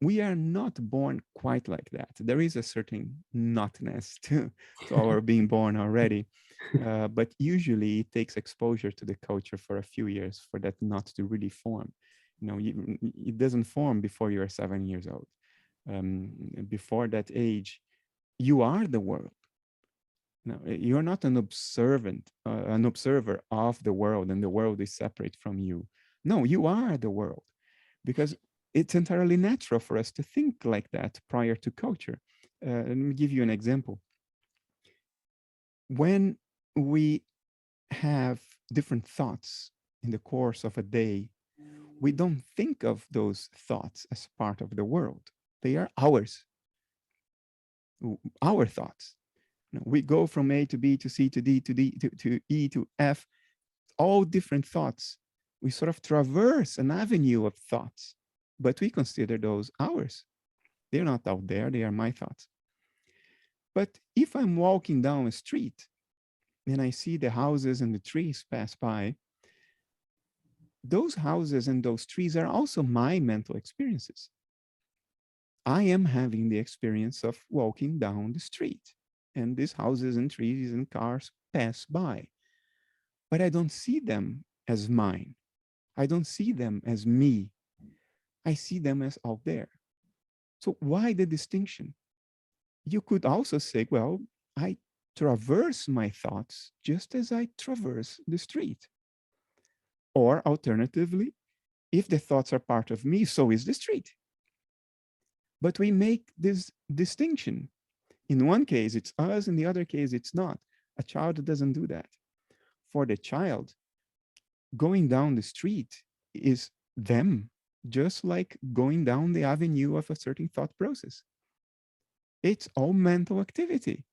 Speaker 2: We are not born quite like that. There is a certain knotness to our being born already. But usually it takes exposure to the culture for a few years for that knot to really form. It doesn't form before you're 7 years old. Before that age, you are the world. No, you're not an an observer of the world, and the world is separate from you. No, you are the world, because it's entirely natural for us to think like that prior to culture. Let me give you an example. When we have different thoughts in the course of a day, we don't think of those thoughts as part of the world. They are ours, our thoughts. We go from A to B to C to D to to E to F, all different thoughts. We sort of traverse an avenue of thoughts, but we consider those ours. They're not out there, they are my thoughts. But if I'm walking down a street and I see the houses and the trees pass by, those houses and those trees are also my mental experiences. I am having the experience of walking down the street, and these houses and trees and cars pass by, but I don't see them as mine. I don't see them as me. I see them as out there. So why the distinction? You could also say, well, I traverse my thoughts just as I traverse the street. Or alternatively, if the thoughts are part of me, so is the street. But we make this distinction. In one case, it's us. In the other case, it's not. A child doesn't do that. For the child, going down the street is them, just like going down the avenue of a certain thought process. It's all mental activity,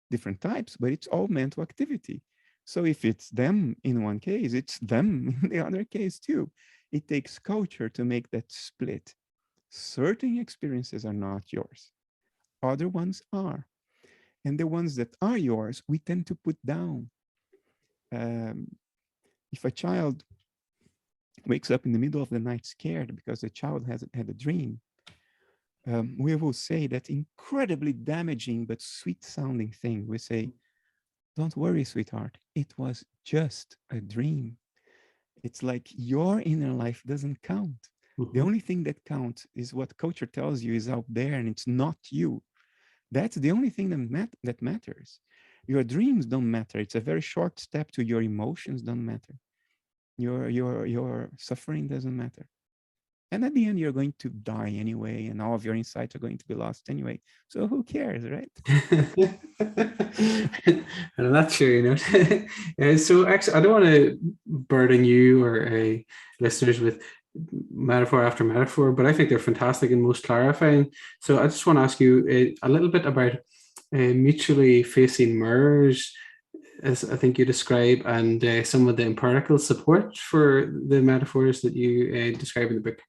Speaker 2: different types, but it's all mental activity. So if it's them in one case, it's them in the other case too. It takes culture to make that split. Certain experiences are not yours. Other ones are. And the ones that are yours, we tend to put down. If a child wakes up in the middle of the night scared because the child has had a dream, we will say that incredibly damaging but sweet sounding thing. We say, don't worry, sweetheart. It was just a dream. It's like your inner life doesn't count. The only thing that counts is what culture tells you is out there, and it's not you. That's the only thing that matters. Your dreams don't matter. It's a very short step to your emotions don't matter. Your suffering doesn't matter. And at the end, you're going to die anyway, and all of your insights are going to be lost anyway. So who cares, right?
Speaker 1: And that's true, you know. So actually, I don't want to burden you or listeners with metaphor after metaphor, but I think they're fantastic and most clarifying. So I just want to ask you a little bit about mutually facing mirrors, as I think you describe, and some of the empirical support for the metaphors that you describe in the book.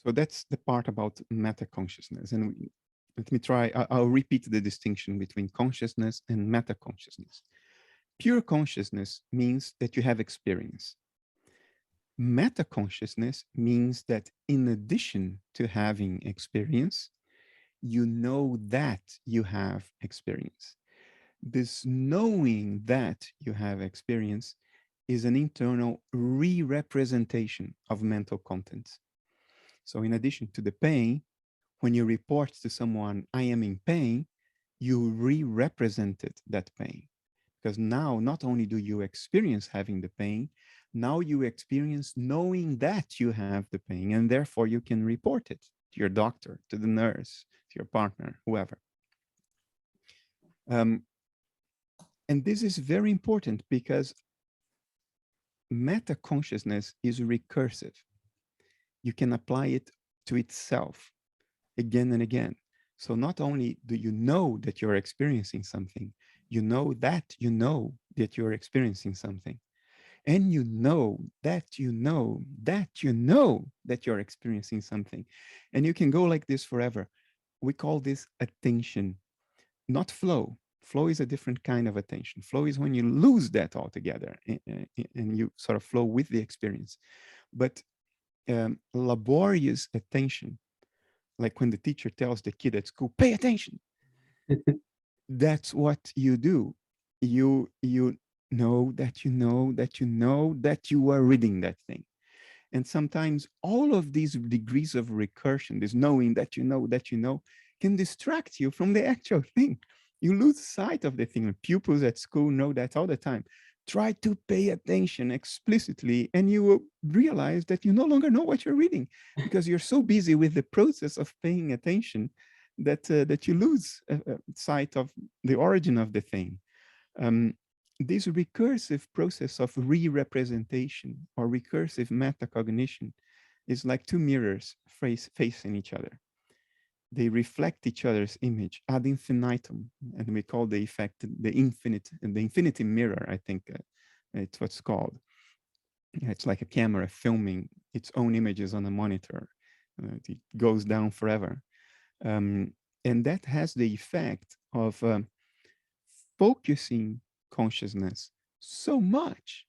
Speaker 2: So that's the part about meta consciousness. And let me try, I'll repeat the distinction between consciousness and meta consciousness. Pure consciousness means that you have experience. Meta consciousness means that in addition to having experience, you know that you have experience. This knowing that you have experience is an internal re-representation of mental contents. So in addition to the pain, when you report to someone, I am in pain, you re-represented that pain. Because now not only do you experience having the pain, now you experience knowing that you have the pain, and therefore you can report it to your doctor, to the nurse, to your partner, whoever. And this is very important because meta consciousness is recursive. You can apply it to itself again and again. So not only do you know that you're experiencing something, you know that you're experiencing something. and you know that you know that you know that you're experiencing something. And you can go like this forever. We call this attention, not flow. Flow is a different kind of attention. Flow is when you lose that altogether and you sort of flow with the experience. But laborious attention, like when the teacher tells the kid at school, pay attention, that's what you do. You know that you know that you know that you are reading that thing. And sometimes all of these degrees of recursion, this knowing that you know, can distract you from the actual thing. You lose sight of the thing. Pupils at school know that all the time. Try to pay attention explicitly, and you will realize that you no longer know what you're reading because you're so busy with the process of paying attention that you lose sight of the origin of the thing. Um, this recursive process of re-representation or recursive metacognition is like two mirrors facing each other. They reflect each other's image ad infinitum, and we call the effect the infinity mirror, I think it's what's called. It's like a camera filming its own images on a monitor. It goes down forever. And that has the effect of focusing consciousness so much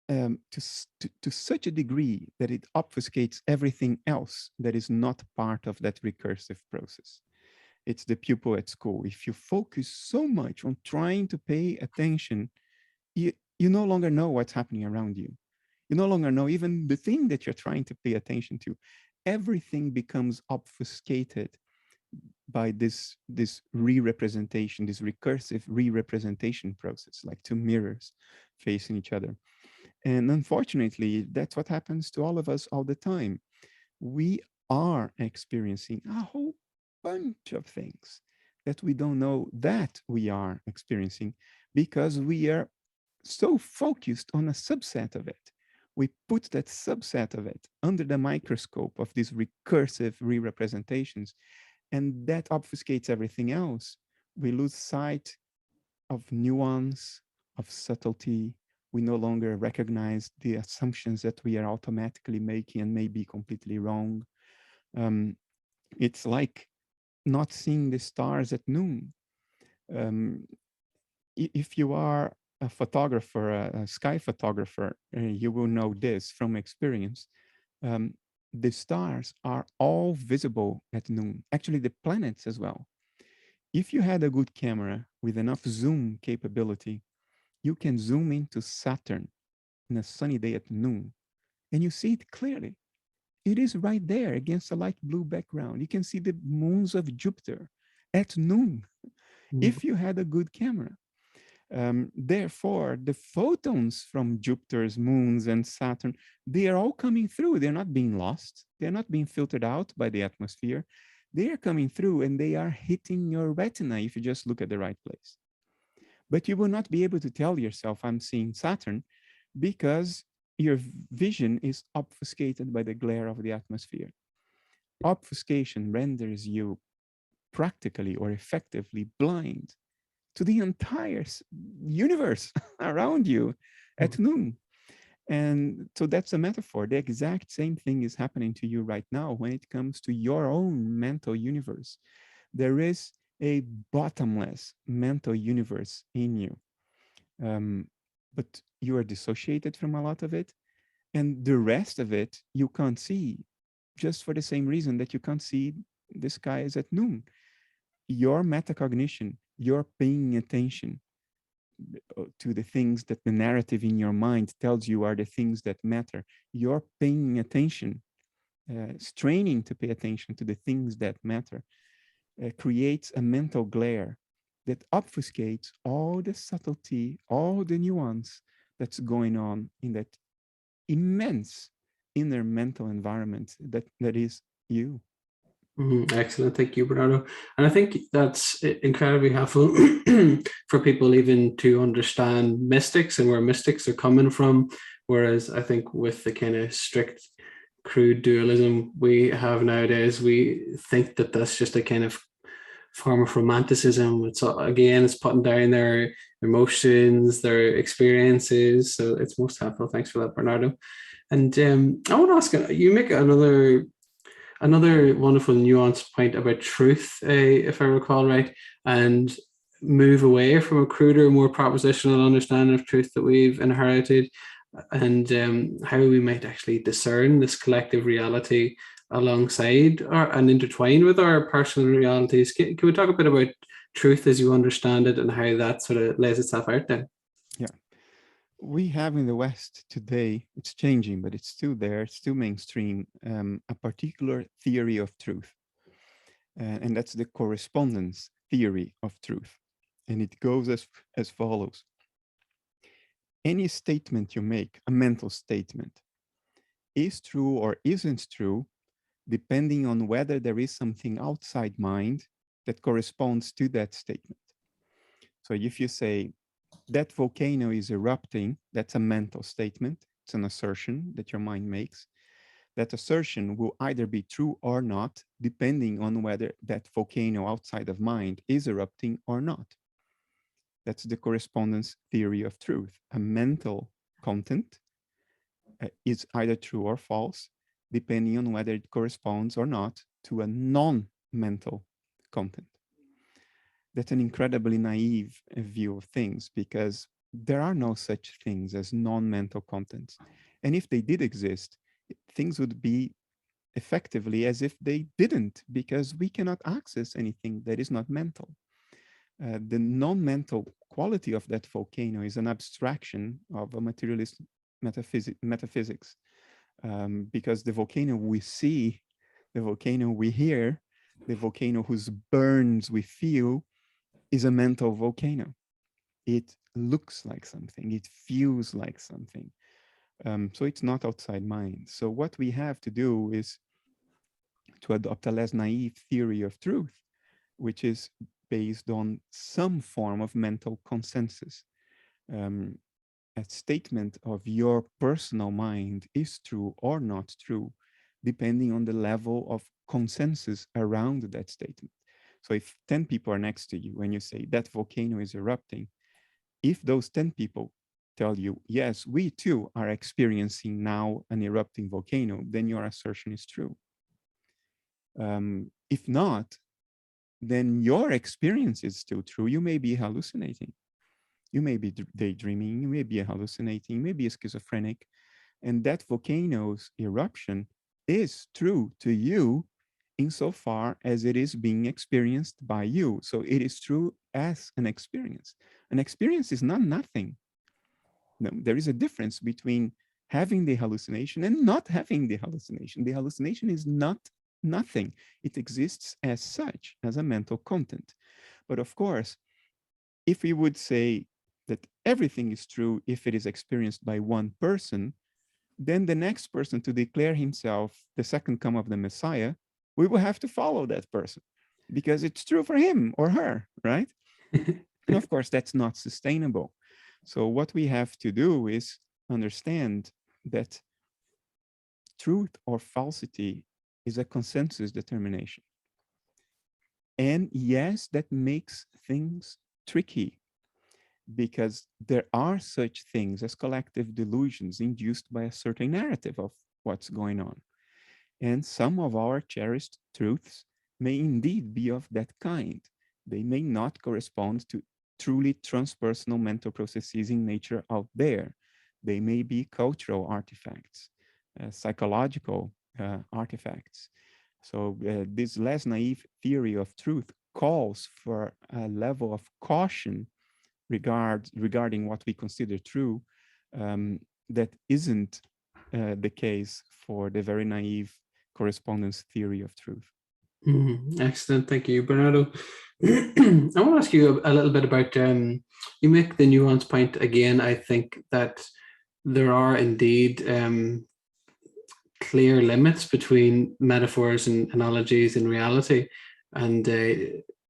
Speaker 2: to such a degree that it obfuscates everything else that is not part of that recursive process. It's the pupil at school. If you focus so much on trying to pay attention, you no longer know what's happening around you. You no longer know even the thing that you're trying to pay attention to. Everything becomes obfuscated by this re-representation, this recursive re-representation process, like two mirrors facing each other. And unfortunately, that's what happens to all of us all the time. We are experiencing a whole bunch of things that we don't know that we are experiencing because we are so focused on a subset of it. We put that subset of it under the microscope of these recursive re-representations, and that obfuscates everything else. We lose sight of nuance, of subtlety. We no longer recognize the assumptions that we are automatically making and may be completely wrong. It's like not seeing the stars at noon. If you are a photographer, a sky photographer, you will know this from experience. The stars are all visible at noon, actually the planets as well. If you had a good camera with enough zoom capability, you can zoom into Saturn in a sunny day at noon, and you see it clearly. It is right there against a light blue background. You can see the moons of Jupiter at noon if you had a good camera. Therefore, the photons from Jupiter's moons and Saturn, they are all coming through. They're not being lost. They're not being filtered out by the atmosphere. They are coming through and they are hitting your retina if you just look at the right place. But you will not be able to tell yourself, I'm seeing Saturn, because your vision is obfuscated by the glare of the atmosphere. Obfuscation renders you practically or effectively blind to the entire universe around you at noon. And so that's a metaphor. The exact same thing is happening to you right now when it comes to your own mental universe. There is a bottomless mental universe in you, but you are dissociated from a lot of it. And the rest of it, you can't see, just for the same reason that you can't see the skies at noon. Your metacognition, your paying attention to the things that the narrative in your mind tells you are the things that matter. You're paying attention, straining to pay attention to the things that matter, creates a mental glare that obfuscates all the subtlety, all the nuance that's going on in that immense inner mental environment that is you.
Speaker 1: Excellent. Thank you, Bernardo. And I think that's incredibly helpful for people even to understand mystics and where mystics are coming from. Whereas I think with the kind of strict, crude dualism we have nowadays, we think that that's just a kind of form of romanticism. It's again, it's putting down their emotions, their experiences. So it's most helpful. Thanks for that, Bernardo. And I want to ask you, make another wonderful nuanced point about truth, if I recall right, and move away from a cruder, more propositional understanding of truth that we've inherited, and how we might actually discern this collective reality alongside and intertwine with our personal realities. Can we talk a bit about truth as you understand it and how that sort of lays itself out then?
Speaker 2: Yeah. We have in the West today, it's changing, but it's still there, it's still mainstream, a particular theory of truth. And that's the correspondence theory of truth. And it goes as follows. Any statement you make, a mental statement, is true or isn't true, depending on whether there is something outside mind that corresponds to that statement. So if you say, that volcano is erupting, that's a mental statement. It's an assertion that your mind makes. That assertion will either be true or not, depending on whether that volcano outside of mind is erupting or not. That's the correspondence theory of truth. A mental content is either true or false, depending on whether it corresponds or not to a non-mental content. That's an incredibly naive view of things, because there are no such things as non-mental contents. And if they did exist, things would be effectively as if they didn't, because we cannot access anything that is not mental. The non-mental quality of that volcano is an abstraction of a materialist metaphysics, because the volcano we see, the volcano we hear, the volcano whose burns we feel, is a mental volcano. It looks like something, it feels like something. So it's not outside mind. So what we have to do is to adopt a less naive theory of truth, which is based on some form of mental consensus. A statement of your personal mind is true or not true, depending on the level of consensus around that statement. So if 10 people are next to you and you say that volcano is erupting, if those 10 people tell you, yes, we too are experiencing now an erupting volcano, then your assertion is true. If not, then your experience is still true. You may be hallucinating. You may be daydreaming, you may be hallucinating, you may be schizophrenic, and that volcano's eruption is true to you insofar as it is being experienced by you. So it is true as an experience. An experience is not nothing. No, there is a difference between having the hallucination and not having the hallucination. The hallucination is not nothing. It exists as such, as a mental content. But of course, if we would say that everything is true if it is experienced by one person, then the next person to declare himself the second coming of the Messiah, we will have to follow that person because it's true for him or her, right? And of course, that's not sustainable. So what we have to do is understand that truth or falsity is a consensus determination. And yes, that makes things tricky, because there are such things as collective delusions induced by a certain narrative of what's going on. And some of our cherished truths may indeed be of that kind. They may not correspond to truly transpersonal mental processes in nature out there. They may be cultural artifacts, psychological artifacts. So this less naive theory of truth calls for a level of caution regarding what we consider true, that isn't the case for the very naive correspondence theory of truth.
Speaker 1: Excellent, thank you, Bernardo. I want to ask you a little bit about, you make the nuance point again. I think that there are indeed clear limits between metaphors and analogies in reality, and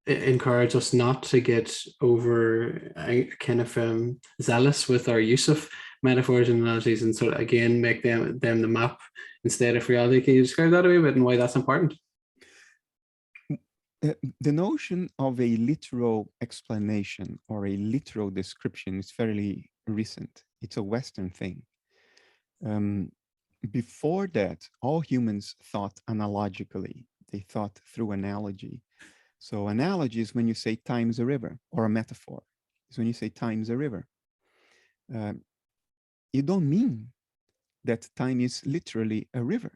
Speaker 1: encourage us not to get over kind of zealous with our use of metaphors and analogies, and sort of again make them the map instead of reality. Can you describe that a wee bit and why that's important?
Speaker 2: the notion of a literal explanation or a literal description is fairly recent. It's a Western thing. Before that, all humans thought analogically. They thought through analogy. So analogy is when you say time is a river, or a metaphor. It's when you say time is a river. You don't mean that time is literally a river.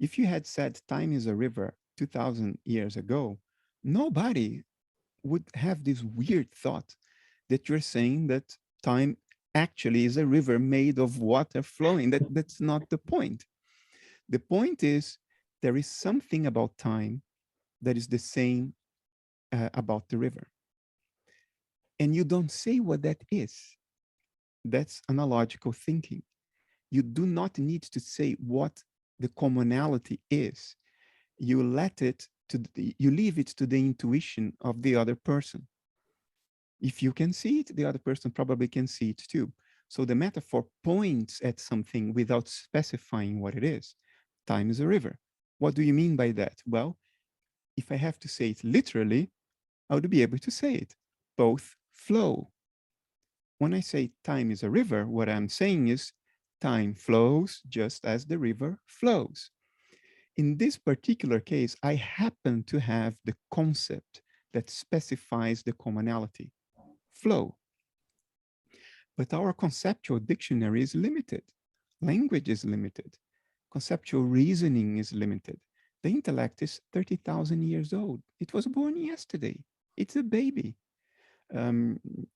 Speaker 2: If you had said time is a river 2000 years ago, nobody would have this weird thought that you're saying that time actually is a river made of water flowing. That's not the point. The point is there is something about time that is the same about the river. And you don't say what that is. That's analogical thinking. You do not need to say what the commonality is. You leave it to the intuition of the other person. If you can see it, the other person probably can see it too. So the metaphor points at something without specifying what it is. Time is a river. What do you mean by that? Well, if I have to say it literally, I would be able to say it. Both flow. When I say time is a river, what I'm saying is time flows just as the river flows. In this particular case, I happen to have the concept that specifies the commonality, flow. But our conceptual dictionary is limited. Language is limited. Conceptual reasoning is limited. The intellect is 30,000 years old. It was born yesterday. It's a baby.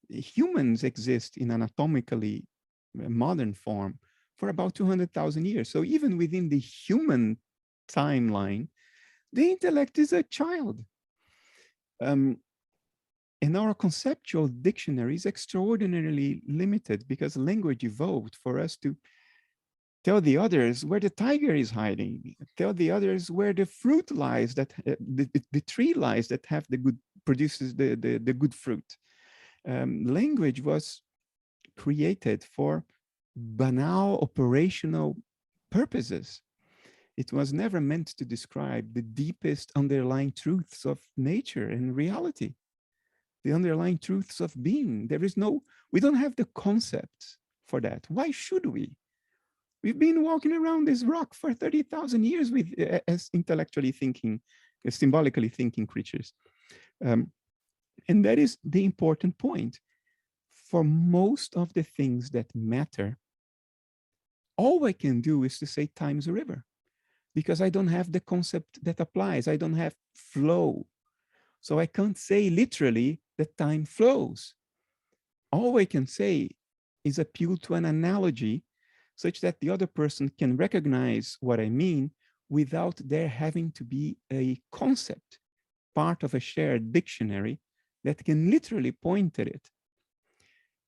Speaker 2: Humans exist in anatomically modern form for about 200,000 years. So even within the human timeline, the intellect is a child. And our conceptual dictionary is extraordinarily limited because language evolved for us to tell the others where the tiger is hiding, tell the others where the fruit lies, that the tree lies that have the good, produces the good fruit. Language was created for banal operational purposes. It was never meant to describe the deepest underlying truths of nature and reality, the underlying truths of being. We don't have the concepts for that. Why should we? We've been walking around this rock for 30,000 years with as intellectually thinking, symbolically thinking creatures. And that is the important point. For most of the things that matter, all I can do is to say time is a river, because I don't have the concept that applies. I don't have flow. So I can't say literally that time flows. All I can say is appeal to an analogy such that the other person can recognize what I mean without there having to be a concept, part of a shared dictionary that can literally point at it.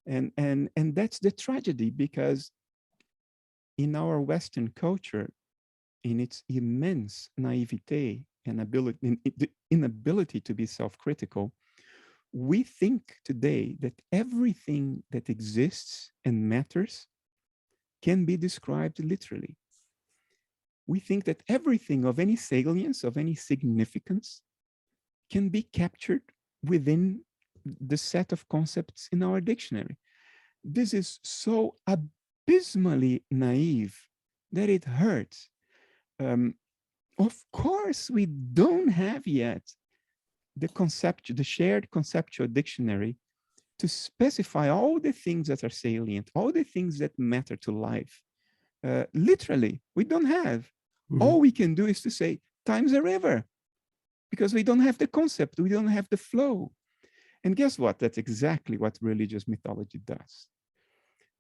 Speaker 2: And that's the tragedy, because in our Western culture, in its immense naivete and inability to be self-critical, we think today that everything that exists and matters can be described literally. We think that everything of any salience, of any significance, can be captured within the set of concepts in our dictionary. This is so abysmally naive that it hurts. Of course, we don't have yet the shared conceptual dictionary to specify all the things that are salient, all the things that matter to life. Literally, we don't have. Mm-hmm. All we can do is to say, time's a river, because we don't have the concept, we don't have the flow. And guess what? That's exactly what religious mythology does.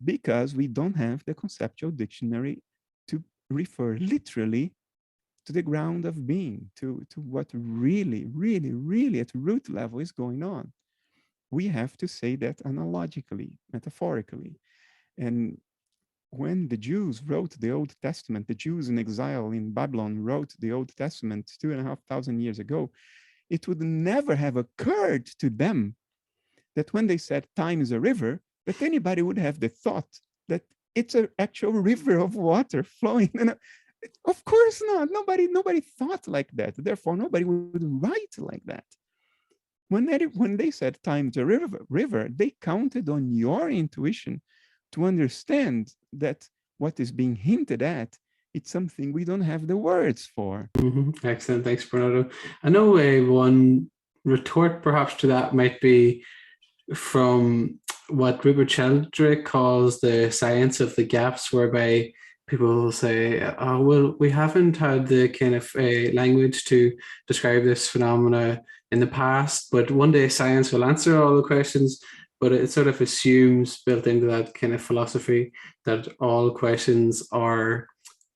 Speaker 2: Because we don't have the conceptual dictionary to refer literally to the ground of being, to what really, really, really at root level is going on. We have to say that analogically, metaphorically. And when the Jews wrote the Old Testament, the Jews in exile in Babylon wrote the Old Testament 2,500 years ago, it would never have occurred to them that when they said time is a river, that anybody would have the thought that it's an actual river of water flowing. Of course not. Nobody thought like that. Therefore, nobody would write like that. When they said time's a river, they counted on your intuition to understand that what is being hinted at, it's something we don't have the words for.
Speaker 1: Excellent. Thanks, Bernardo. I know one retort perhaps to that might be from what Rupert Sheldrake calls the science of the gaps, whereby people say, oh, well, we haven't had the kind of language to describe this phenomena in the past, but one day science will answer all the questions. But it sort of assumes, built into that kind of philosophy, that all questions are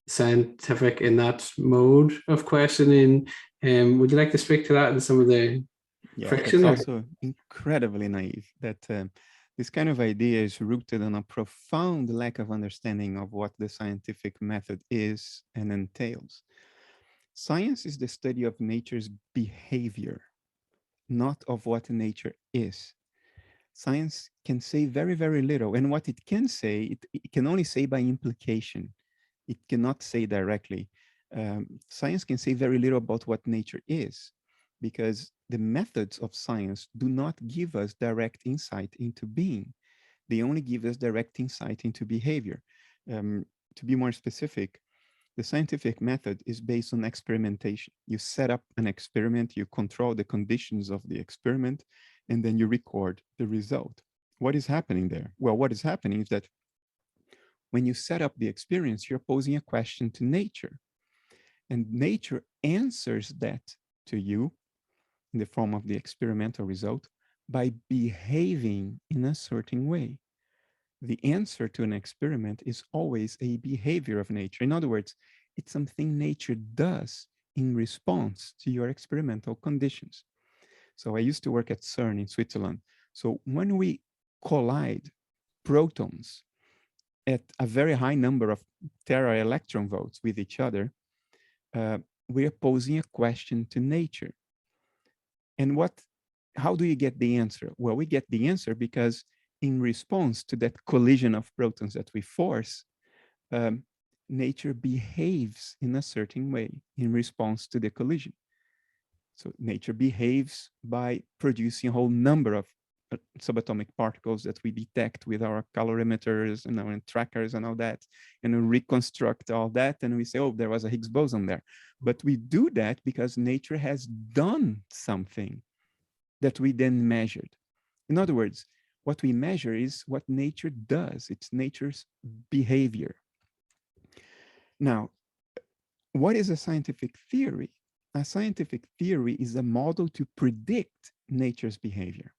Speaker 1: scientific in that mode of questioning. Would you like to speak to that and some of the
Speaker 2: Yeah,
Speaker 1: friction?
Speaker 2: that's also incredibly naive. That this kind of idea is rooted on a profound lack of understanding of what the scientific method is and entails. Science is the study of nature's behavior, not of what nature is. Science can say very, very little. And what it can say, it can only say by implication. It cannot say directly. Science can say very little about what nature is, because the methods of science do not give us direct insight into being. They only give us direct insight into behavior. To be more specific, the scientific method is based on experimentation. You set up an experiment, you control the conditions of the experiment, and then you record the result. What is happening there? Well, what is happening is that when you set up the experience, you're posing a question to nature. And nature answers that to you in the form of the experimental result by behaving in a certain way. The answer to an experiment is always a behavior of nature. In other words, it's something nature does in response to your experimental conditions. So I used to work at CERN in Switzerland. So when we collide protons at a very high number of tera electron volts with each other, we are posing a question to nature. And how do you get the answer? Well, we get the answer because in response to that collision of protons that we force, nature behaves in a certain way in response to the collision. So nature behaves by producing a whole number of subatomic particles that we detect with our calorimeters and our trackers and all that, and we reconstruct all that, and we say, oh, there was a Higgs boson there. But we do that because nature has done something that we then measured. In other words, what we measure is what nature does. It's nature's behavior. Now, what is a scientific theory? A scientific theory is a model to predict nature's behavior.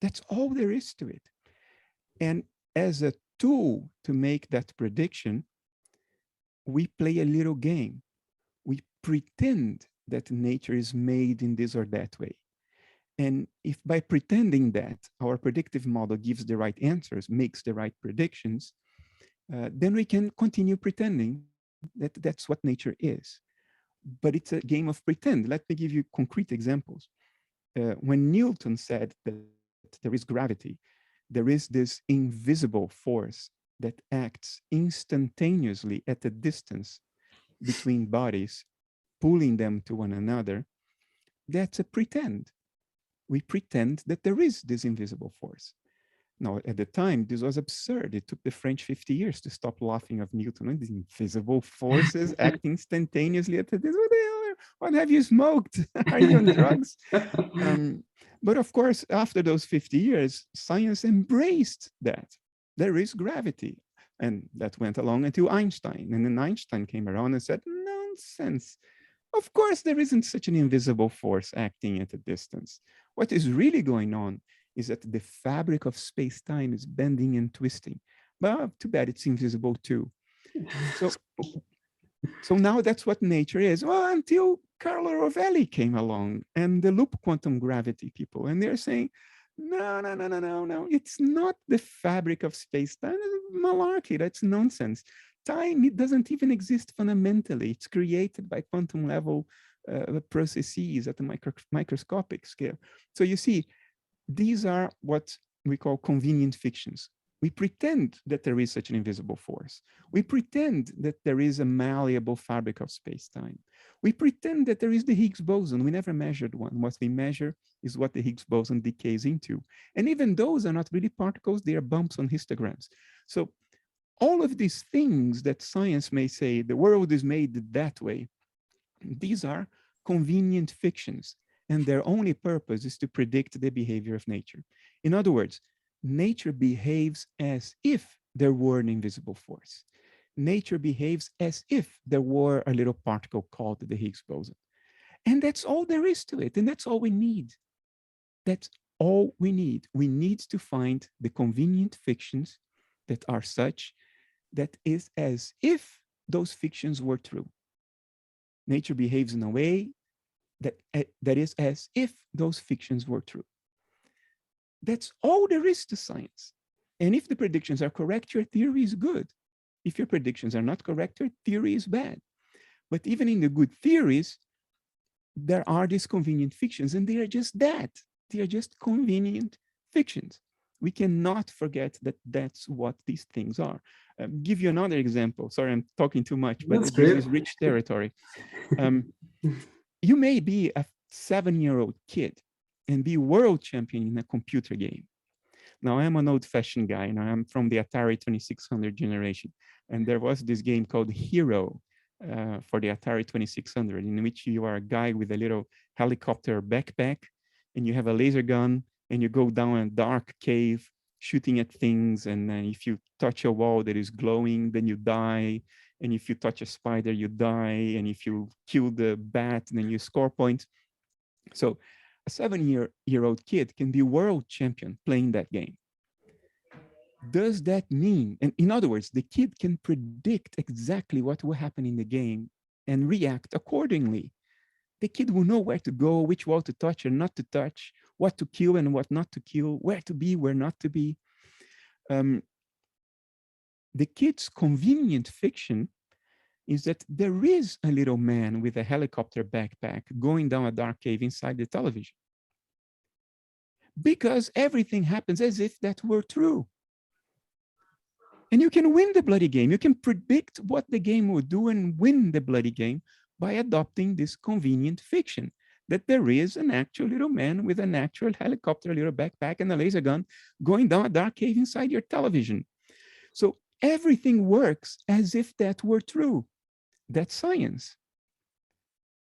Speaker 2: That's all there is to it. And as a tool to make that prediction, we play a little game. We pretend that nature is made in this or that way. And if by pretending that our predictive model gives the right answers, makes the right predictions, then we can continue pretending that that's what nature is. But it's a game of pretend. Let me give you concrete examples. When Newton said that there is gravity, there is this invisible force that acts instantaneously at a distance between bodies, pulling them to one another, that's a pretend. We pretend that there is this invisible force. Now, at the time, this was absurd. It took the French 50 years to stop laughing of Newton and these invisible forces acting instantaneously at the distance. What have you smoked? Are you on drugs? But of course, after those 50 years, science embraced that. There is gravity. And that went along until Einstein. And then Einstein came around and said, nonsense. Of course, there isn't such an invisible force acting at a distance. What is really going on is that the fabric of space-time is bending and twisting. Well, too bad it's invisible too. So now that's what nature is. Well, until Carlo Rovelli came along and the loop quantum gravity people, and they're saying, no, it's not the fabric of space-time. Malarkey, that's nonsense. Time, it doesn't even exist fundamentally. It's created by quantum level processes at the microscopic scale. So you see, these are what we call convenient fictions. We pretend that there is such an invisible force. We pretend that there is a malleable fabric of space-time. We pretend that there is the Higgs boson. We never measured one. What we measure is what the Higgs boson decays into. And even those are not really particles, they are bumps on histograms. So all of these things that science may say, the world is made that way, these are convenient fictions, and their only purpose is to predict the behavior of nature. In other words, nature behaves as if there were an invisible force. Nature behaves as if there were a little particle called the Higgs boson. And that's all there is to it, and that's all we need. That's all we need. We need to find the convenient fictions that are such that is as if those fictions were true. Nature behaves in a way that is as if those fictions were true. That's all there is to science. And if the predictions are correct, your theory is good. If your predictions are not correct, your theory is bad. But even in the good theories, there are these convenient fictions, and they are just that. They are just convenient fictions. We cannot forget that that's what these things are. Give you another example. Sorry, I'm talking too much, but this is rich territory. You may be a 7-year-old kid and be world champion in a computer game. Now, I'm an old-fashioned guy, and I'm from the Atari 2600 generation. And there was this game called Hero for the Atari 2600, in which you are a guy with a little helicopter backpack, and you have a laser gun, and you go down a dark cave shooting at things. And if you touch a wall that is glowing, then you die. And if you touch a spider, you die. And if you kill the bat, then you score points. So a 7-year-old kid can be world champion playing that game. Does that mean, and in other words, the kid can predict exactly what will happen in the game and react accordingly. The kid will know where to go, which wall to touch or not to touch, what to kill and what not to kill, where to be, where not to be. The kid's convenient fiction is that there is a little man with a helicopter backpack going down a dark cave inside the television. Because everything happens as if that were true. And you can win the bloody game. You can predict what the game will do and win the bloody game by adopting this convenient fiction, that there is an actual little man with an actual helicopter, a little backpack and a laser gun going down a dark cave inside your television. So everything works as if that were true. That's science.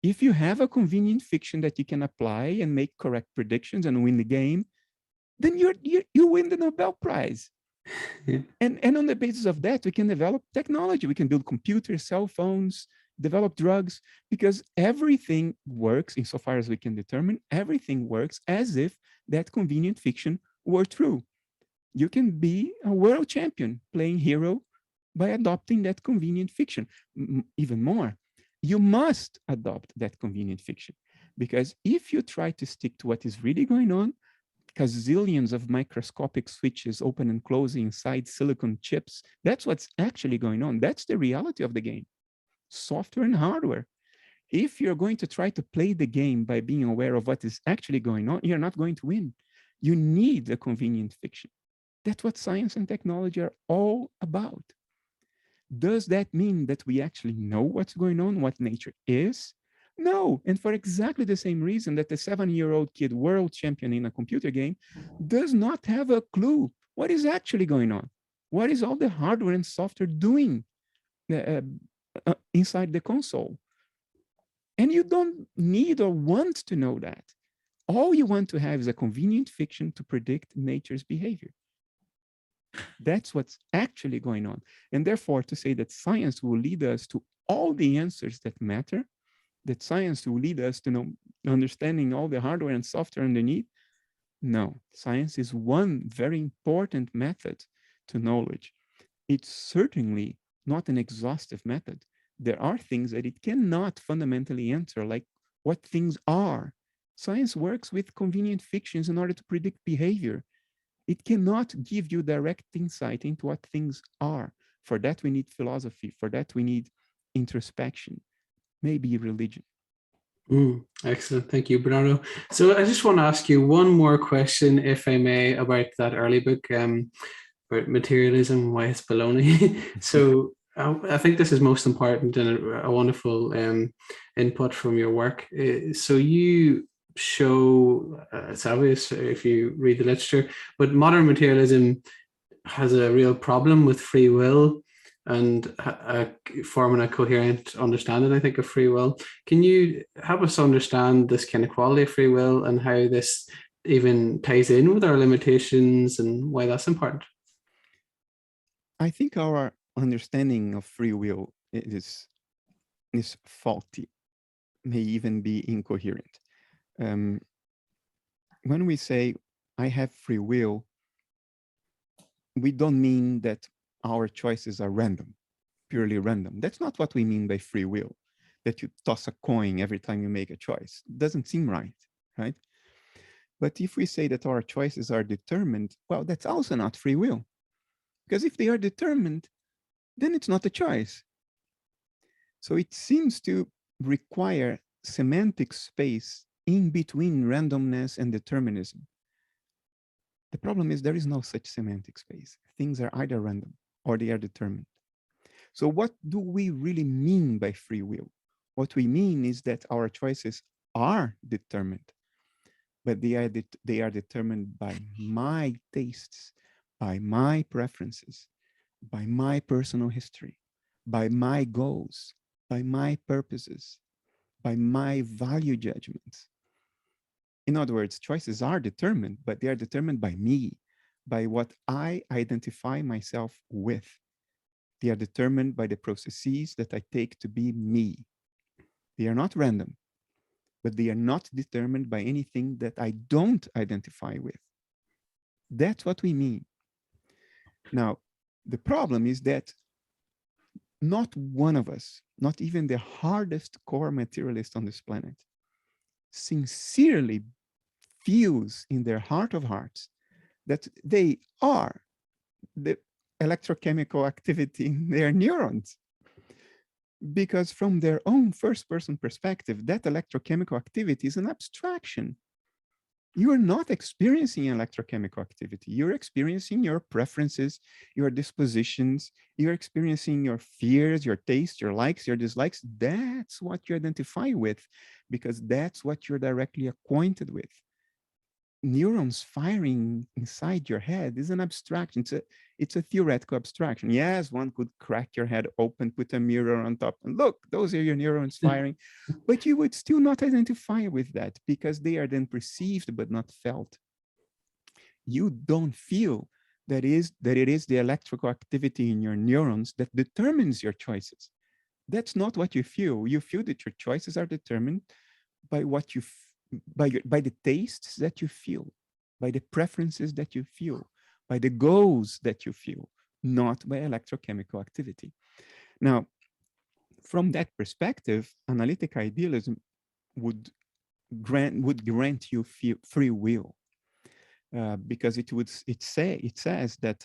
Speaker 2: If you have a convenient fiction that you can apply and make correct predictions and win the game, then you win the Nobel Prize. Yeah. And on the basis of that, we can develop technology. We can build computers, cell phones, develop drugs, because everything works, insofar as we can determine, everything works as if that convenient fiction were true. You can be a world champion playing hero by adopting that convenient fiction. Even more, you must adopt that convenient fiction, because if you try to stick to what is really going on, gazillions of microscopic switches open and closing inside silicon chips, that's what's actually going on. That's the reality of the game, software and hardware. If you're going to try to play the game by being aware of what is actually going on, you're not going to win. You need a convenient fiction. That's what science and technology are all about. Does that mean that we actually know what's going on, what nature is? No, and for exactly the same reason that the 7-year-old kid world champion in a computer game does not have a clue what is actually going on. What is all the hardware and software doing inside the console? And you don't need or want to know that. All you want to have is a convenient fiction to predict nature's behavior. That's what's actually going on. And therefore, to say that science will lead us to all the answers that matter, that science will lead us to understanding all the hardware and software underneath, no. Science is one very important method to knowledge. It's certainly not an exhaustive method. There are things that it cannot fundamentally answer, like what things are. Science works with convenient fictions in order to predict behavior. It cannot give you direct insight into what things are. For that, we need philosophy. For that, we need introspection, maybe religion.
Speaker 1: Excellent. Thank you, Bernardo. So I just want to ask you one more question, if I may, about that early book. about materialism, why it's baloney. So I think this is most important and a wonderful input from your work. So you show, it's obvious if you read the literature, but modern materialism has a real problem with free will and forming a coherent understanding, I think, of free will. Can you help us understand this kind of quality of free will and how this even ties in with our limitations and why that's important?
Speaker 2: I think our understanding of free will is faulty, may even be incoherent. When we say, I have free will, we don't mean that our choices are random, purely random. That's not what we mean by free will, that you toss a coin every time you make a choice. It doesn't seem right, right? But if we say that our choices are determined, well, that's also not free will. Because if they are determined, then it's not a choice. So it seems to require semantic space in between randomness and determinism. The problem is there is no such semantic space. Things are either random or they are determined. So what do we really mean by free will? What we mean is that our choices are determined, but they are determined by my tastes, by my preferences, by my personal history, by my goals, by my purposes, by my value judgments. In other words, choices are determined, but they are determined by me, by what I identify myself with. They are determined by the processes that I take to be me. They are not random, but they are not determined by anything that I don't identify with. That's what we mean. Now, the problem is that not one of us, not even the hardest core materialist on this planet, sincerely feels in their heart of hearts that they are the electrochemical activity in their neurons. Because from their own first-person perspective, that electrochemical activity is an abstraction. You are not experiencing electrochemical activity. You're experiencing your preferences, your dispositions, you're experiencing your fears, your tastes, your likes, your dislikes. That's what you identify with, because that's what you're directly acquainted with. Neurons firing inside your head is an abstraction. It's a theoretical abstraction. Yes, one could crack your head open, put a mirror on top, and look, those are your neurons firing. But you would still not identify with that because they are then perceived but not felt. You don't feel that it is the electrical activity in your neurons that determines your choices. That's not what you feel. You feel that your choices are determined by what you by the tastes that you feel, by the preferences that you feel, by the goals that you feel, not by electrochemical activity. Now, from that perspective, analytic idealism would grant you free will, because it says that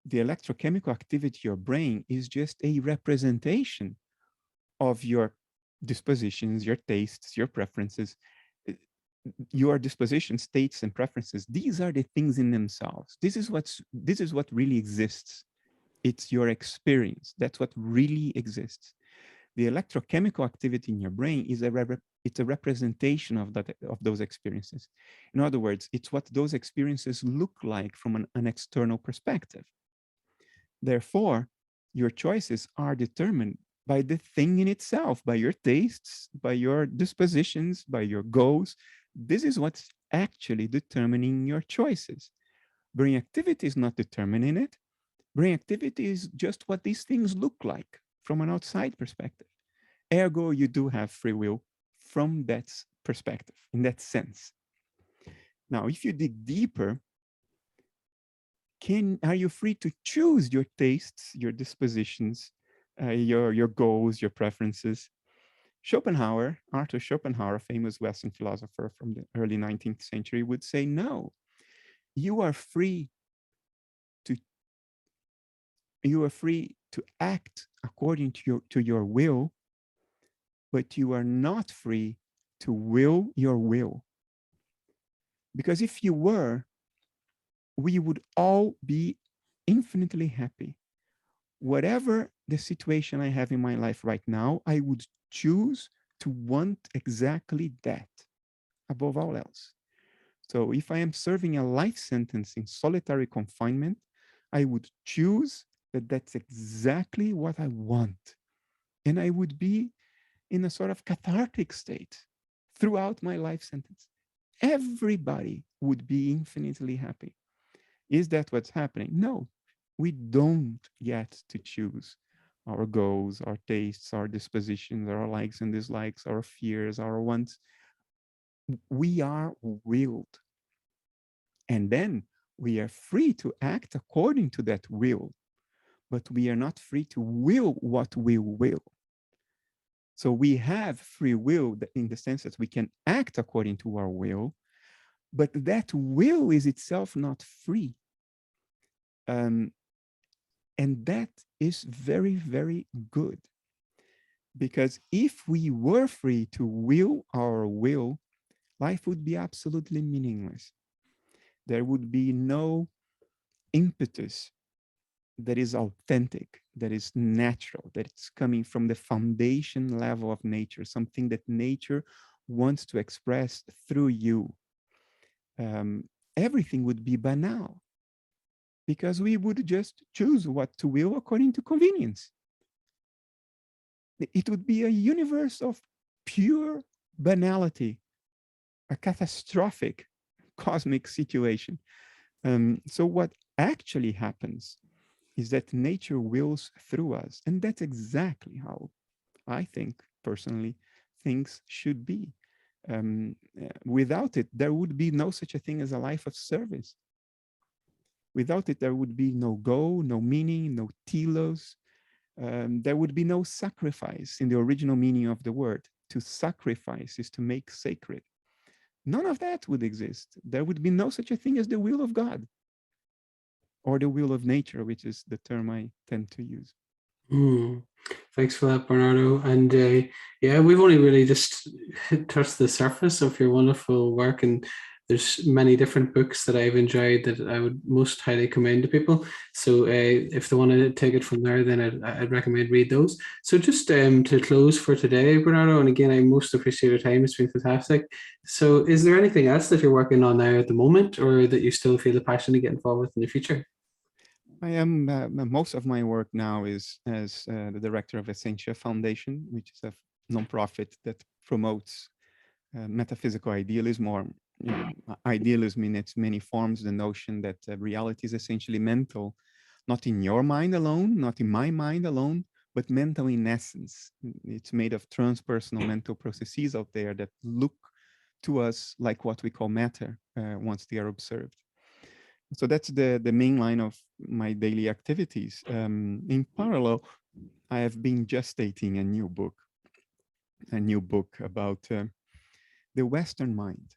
Speaker 2: the electrochemical activity of your brain is just a representation of your dispositions, your tastes, your preferences, your disposition, states, and preferences. These are the things in themselves. This is what really exists. It's your experience. That's what really exists. The electrochemical activity in your brain is it's a representation of those experiences. In other words, it's what those experiences look like from an external perspective. Therefore, your choices are determined by the thing in itself, by your tastes, by your dispositions, by your goals. This is what's actually determining your choices. Brain activity is not determining it. Brain activity is just what these things look like from an outside perspective. Ergo, you do have free will from that perspective, in that sense. Now, if you dig deeper, are you free to choose your tastes, your dispositions, your goals, your preferences? Arthur Schopenhauer, a famous Western philosopher from the early 19th century, would say, no, you are free to act according to your will, but you are not free to will your will. Because if you were, we would all be infinitely happy. Whatever the situation I have in my life right now, I would choose to want exactly that above all else. So if I am serving a life sentence in solitary confinement, I would choose that that's exactly what I want. And I would be in a sort of cathartic state throughout my life sentence. Everybody would be infinitely happy. Is that what's happening? No, we don't get to choose our goals, our tastes, our dispositions, our likes and dislikes, our fears, our wants. We are willed. And then we are free to act according to that will, but we are not free to will what we will. So we have free will in the sense that we can act according to our will, but that will is itself not free. And that is very, very good. Because if we were free to will our will, life would be absolutely meaningless. There would be no impetus that is authentic, that is natural, that it's coming from the foundation level of nature, something that nature wants to express through you. Everything would be banal because we would just choose what to will according to convenience. It would be a universe of pure banality, a catastrophic cosmic situation. So what actually happens is that nature wills through us. And that's exactly how I think, personally, things should be. Without it, there would be no such a thing as a life of service. Without it, there would be no goal, no meaning, no telos. There would be no sacrifice in the original meaning of the word. To sacrifice is to make sacred. None of that would exist. There would be no such a thing as the will of God or the will of nature, which is the term I tend to use.
Speaker 1: Thanks for that, Bernardo. And yeah, we've only really just touched the surface of your wonderful work, and there's many different books that I've enjoyed that I would most highly commend to people. So if they want to take it from there, then I'd recommend read those. So just to close for today, Bernardo, and again, I most appreciate your time. It's been fantastic. So is there anything else that you're working on now at the moment, or that you still feel the passion to get involved with in the future?
Speaker 2: I am, most of my work now is as the director of Essentia Foundation, which is a nonprofit that promotes metaphysical idealism, or idealism in its many forms, the notion that reality is essentially mental, not in your mind alone, not in my mind alone, but mental in essence. It's made of transpersonal mental processes out there that look to us like what we call matter once they are observed. So that's the main line of my daily activities. In parallel, I have been gestating a new book about the Western mind.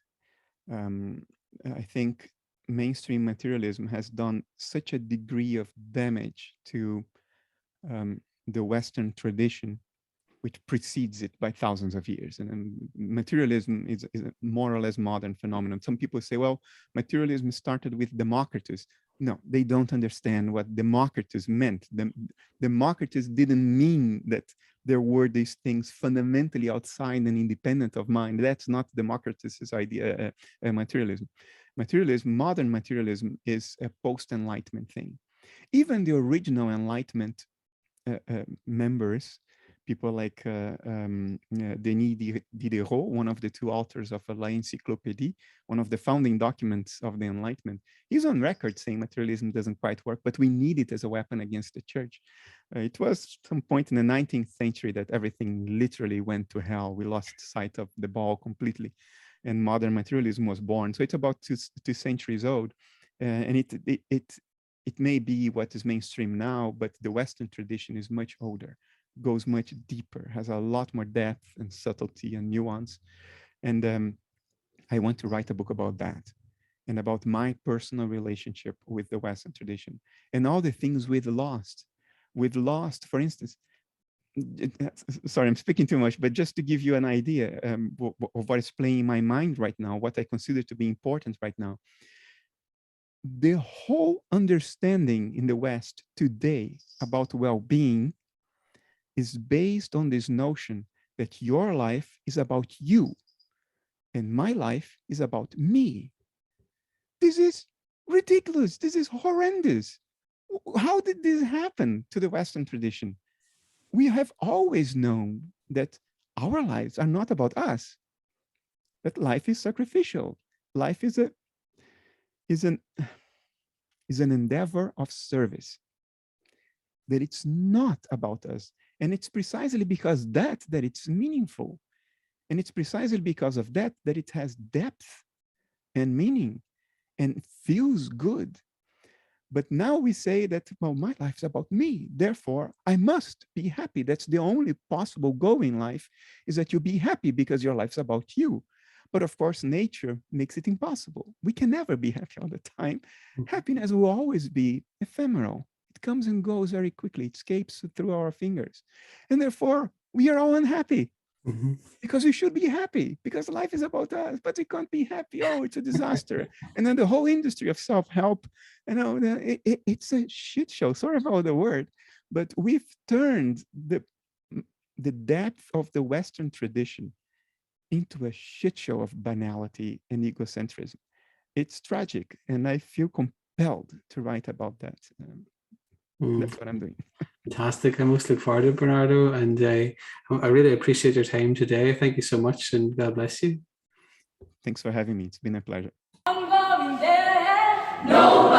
Speaker 2: I think mainstream materialism has done such a degree of damage to the Western tradition, which precedes it by thousands of years. And materialism is a more or less modern phenomenon. Some people say, well, materialism started with Democritus. No, they don't understand what Democritus meant. Democritus didn't mean that there were these things fundamentally outside and independent of mind. That's not Democritus's idea, materialism. Modern materialism is a post-Enlightenment thing. Even the original Enlightenment members, people like Denis Diderot, one of the two authors of La Encyclopédie, one of the founding documents of the Enlightenment, he's on record saying materialism doesn't quite work, but we need it as a weapon against the church. It was some point in the 19th century that everything literally went to hell. We lost sight of the ball completely, and modern materialism was born. So it's about two centuries old, and it may be what is mainstream now, but the Western tradition is much older, goes much deeper, has a lot more depth and subtlety and nuance. And I want to write a book about that and about my personal relationship with the Western tradition and all the things we've lost. We've lost, for instance, sorry, I'm speaking too much, but just to give you an idea of what is playing in my mind right now, what I consider to be important right now. the whole understanding in the West today about well-being is based on this notion that your life is about you and my life is about me. This is ridiculous. This is horrendous. How did this happen to the Western tradition? We have always known that our lives are not about us, that life is sacrificial. Life is an endeavor of service, that it's not about us. And it's precisely because that it's meaningful. And it's precisely because of that it has depth and meaning and feels good. But now we say that, well, my life is about me. Therefore, I must be happy. That's the only possible goal in life, is that you be happy because your life's about you. But of course, nature makes it impossible. We can never be happy all the time. Happiness will always be ephemeral. It comes and goes very quickly. It escapes through our fingers. And therefore, we are all unhappy. Because we should be happy, because life is about us, but we can't be happy. Oh, it's a disaster. And then the whole industry of self-help, it's a shit show. Sorry about the word, but we've turned the depth of the Western tradition into a shit show of banality and egocentrism. It's tragic, and I feel compelled to write about that. That's what I'm doing.
Speaker 1: Fantastic. I most look forward to it, Bernardo, and I really appreciate your time today. Thank you so much, and God bless you.
Speaker 2: Thanks for having me. It's been a pleasure.
Speaker 3: I'm going there. No.